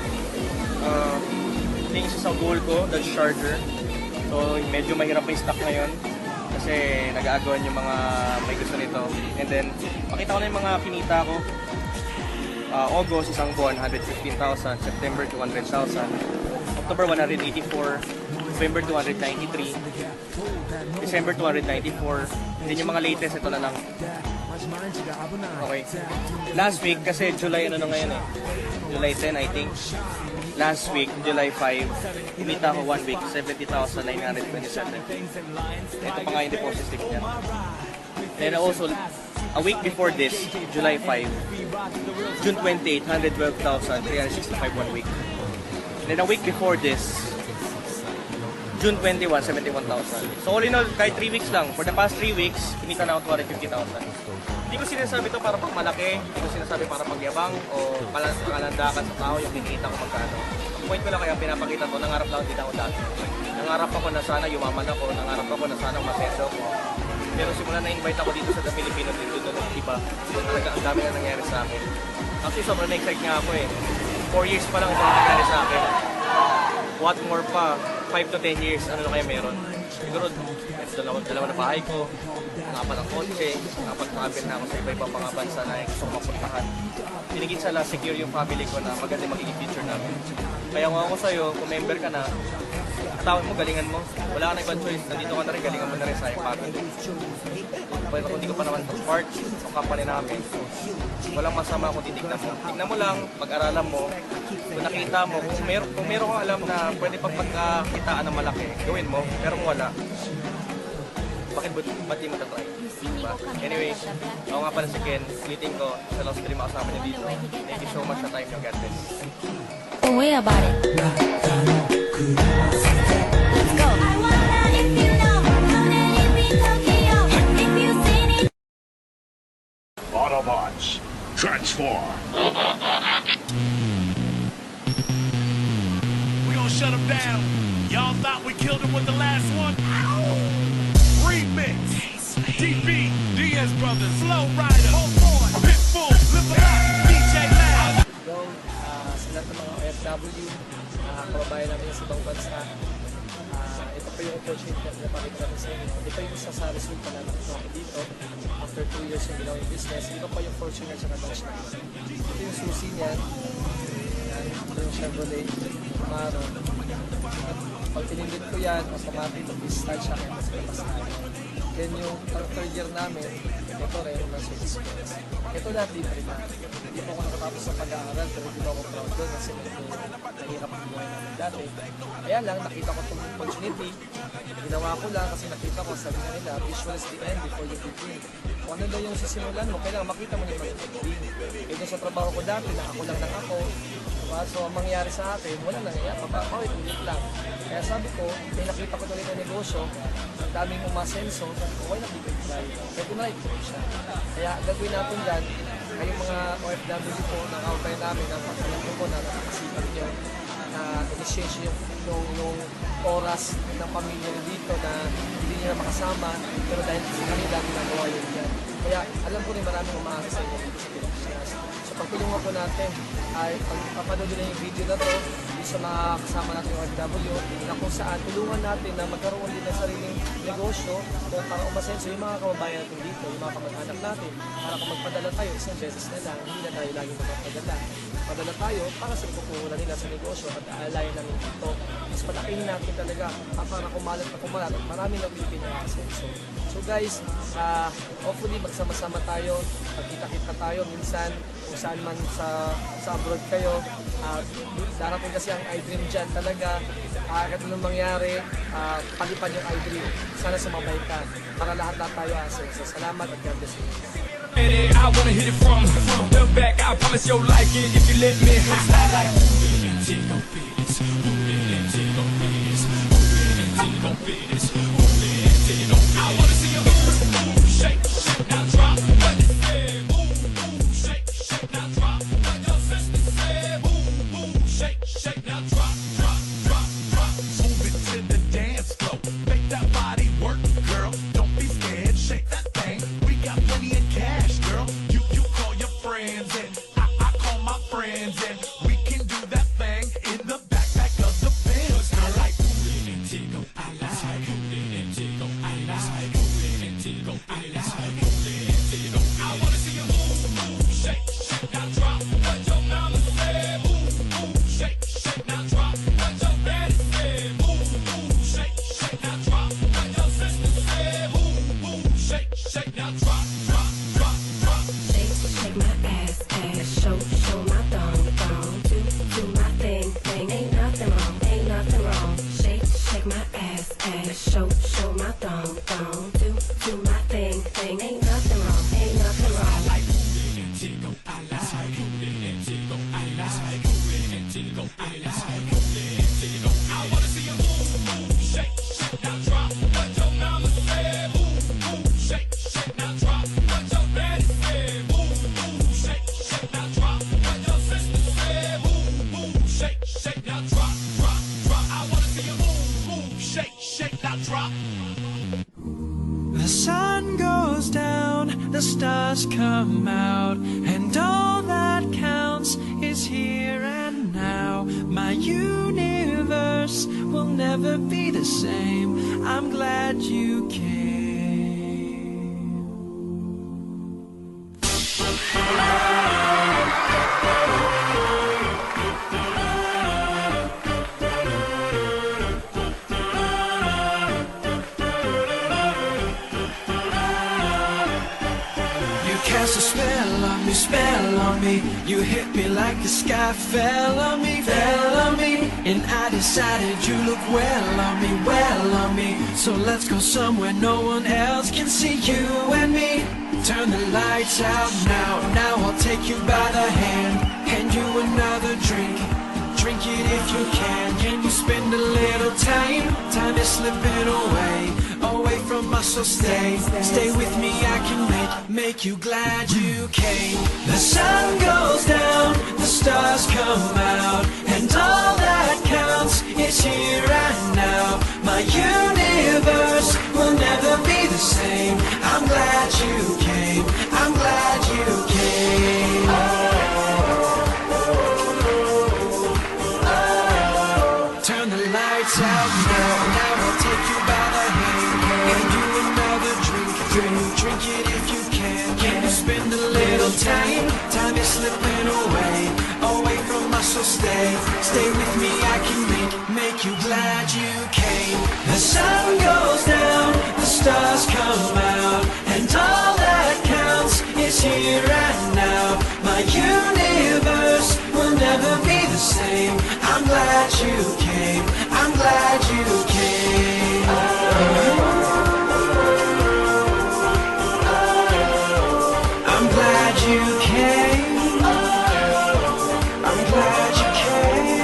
Yung isa sa goal ko, Dodge Charger. So medyo mahirap yung stock ngayon. Kasi nag-aagawan yung mga may gusto nito. And then, makita ko na yung mga kinita ko. August, isang buwan, 115,000. September, 200,000. October, 184. November, 293. December, 294. And then yung mga latest, ito na lang. Okay. Last week, kasi July ano na ngayon eh. July 10, I think. Last week, July 5, kumita ko 1 week, 70,927. Ito pa nga yung deposit slip niya. Then also, a week before this, July 5, June 28, 112,365 1 week. Then a week before this, June 21, 71,000. So all in all, kahit 3 weeks lang, for the past 3 weeks, kumita na ako 250,000. Hindi ko sinasabi ito para pang malaki, hindi ko sinasabi para pagyabang o palandakan sa tao yung kinikita ko magkano. Ang point ko lang kaya pinapakita ko, nangarap lang din ako dati. Nangarap ako na sana yumaman ako, nangarap ako na sana masenso ako. Pero simula na-invite ako dito sa The Filipino dito doon, iba. Talaga ang dami na nangyari sa akin. Actually, sobrang na-excite nga ako eh. 4 years pa lang ito nangyari sa akin. What more pa, 5 to 10 years, ano na kaya meron? Siguro, dalawa na bahay ko, nangapan ng kotse, nakapag-travel na ako sa iba-ibang mga bansa na gusto ko mapuntahan. Pinigit sa last, secure yung family ko na maganda magiging future namin. Kaya kung ako sa'yo, kung member ka na, katawin mo, galingan mo. Wala ka na ibang choice, nandito ka na rin, galingan mo na rin sa iyong pagod. Pero kung di ko pa naman part o company namin, walang masama kung titignan mo. Tignan mo lang, pag-aralan mo, kung nakita mo, kung meron kang alam na pwede pagpagkakitaan ng malaki, gawin mo. Pero kung wala, bakit ba't di mo tatry? Diba? Anyway, ako nga pala si Ken, ulitin ko, sa lang sa makasama niyo dito. Thank you so much sa time niyo, God bless. Don't worry about it. Let's go. Autobots, transform. We gonna shut them down. Y'all thought we killed him with the last one? Remix. DB, Diaz Brothers, Slow Rider, Pitbull, Live Up, DJ Loud. Sa lahat ng mga OFW, kababayan namin sa ibang bansa, ito pa yung opportunity na pinapakita namin sa inyo. Ito yung isa sa resulta na nakita ko dito. After 2 years yung ginawa yung business, ito pa yung Fortuner sa Dodge na. Ito yung susi niyan. Ito yung Chevrolet Camaro. Pag pinindot ko yan, automatic mag-start siya kaya mas kapasahan. Then yung third year namin, ito rin yung nasa experience. Ito lahat libre na. Hindi po ako nakatapos sa pag-aaral pero hindi ako proud doon kasi medyo nahirap ang buhay namin dati. Kaya lang, nakita ko itong opportunity. Ginawa ko lang kasi nakita ko, sabi nga nila, visual is the end before you begin. Kung ano daw yung sisimulan mo, kailangan makita mo na yung mag-begin. Kaya sa trabaho ko dati, ako lang ng ako. So, ang mangyayari sa akin, wala nangyayari. Ulit lang. Kaya sabi ko, may nakita ko tuloy na negosyo, ang daming umasenso, why not bigay? Kaya tinry ko siya. Kaya gagawin natin dyan, kayong mga OFW po, ng outline namin, ng pagkakalito ko na nakakasipan nyo, na in-exchange yung oras ng pamilya nyo dito na hindi nyo na makasama, pero dahil sa kanila, ginagawa yun dyan. Kaya alam ko rin maraming umaasa sa inyo dito sa Pilipinas. So pagtulungan po natin ay pagpapanood nila yung video na to sa mga kasama natin yung OFW na kung saan tulungan natin na magkaroon din ng sariling negosyo o para umasenso yung mga kababayan natin dito, yung mga kamag-anak natin, para kung magpadala tayo isang beses na lang, hindi na tayo laging magpapadala. Padala tayo para sa ipupunan nila sa negosyo at aalayan namin dito. Mas patakin natin talaga para kumalat na kumalat at marami na Pilipino na asenso. So guys, hopefully magsama-sama tayo, magkita-kita tayo minsan kung saan man sa abroad kayo. Darating kasi ang iDream dyan talaga. Ganun mangyari, palipad yung iDream. Sana sumabay ka para lahat-lahat tayo asenso. Salamat at God bless you. I wanna hit it from the back. I promise you'll like it if you let me. Slide like Tigo Beats, Tigo Beats, Tigo Beats, Tigo. I wanna see you move, shake, shake, now drop. What you say? Move, shake, shake, now drop. What your sister say? Move, shake, shake, now drop, drop, drop, drop. Move it to the dance floor. Make that body work, girl. Don't be scared, shake that thing. We got plenty of cash, girl. You call your friends and I call my friends and we can do that thing in the backpack of the Benz. I like Tigo, I like Tigo, I like Tigo, I like Tigo. I wanna see you move, shake, shake, now drop. What your mama say? Move, shake, shake, now drop. What your daddy say? Move, shake, shake, now drop. What your sister say? Move, shake, shake, now drop, drop, drop, drop. Shake my ass, show my thong, do my thing, ain't nothing wrong. Shake my ass, show my thong, do my thing, ain't nothing wrong. I like Tigo, I like Tigo, I like Tigo, I like Tigo. I wanna see you move, shake, shake, now drop. What your mama say? Move, shake, shake, now drop. What your daddy say? Move, shake, shake, now drop. What your sister say? Move, shake, shake, now drop, drop, drop. I wanna see you move, shake, shake, now drop. The sun goes down, the stars come out, and all that counts is here and now. My universe will never be the same. I'm glad you came. Cast a spell on me. You hit me like the sky fell on me. And I decided you look well on me. So let's go somewhere no one else can see you and me. Turn the lights out now I'll take you by the hand. Hand you another drink. Drink it if you can you spend a little time? Time is slipping away from us, so stay with me, I can make you glad you came. The sun goes down, the stars come out, and all that counts is here and now. My universe will never be the same. I'm glad you came, I'm glad you came. Turn the lights out now I'll take you by the hand. And you another drink. Drink it if you can you spend a little time? Time is slipping away from us, so stay with me, I can make you glad you came. The sun goes down, the stars come out, and all that counts is here and now. My universe will never be the same. I'm glad you came, I'm glad you came. I'm glad you came. I'm glad you came.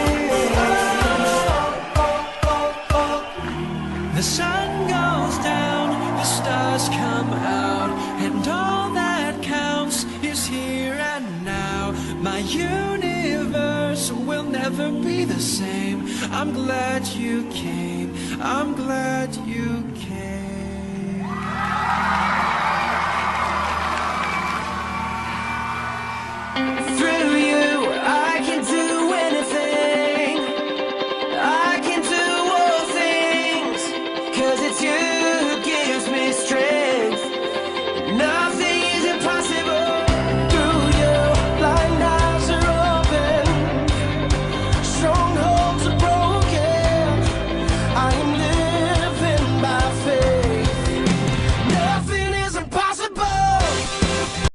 The sun goes down, the stars come out, and all that counts is here and now. My universe will never be the same. I'm glad you came. I'm glad you came.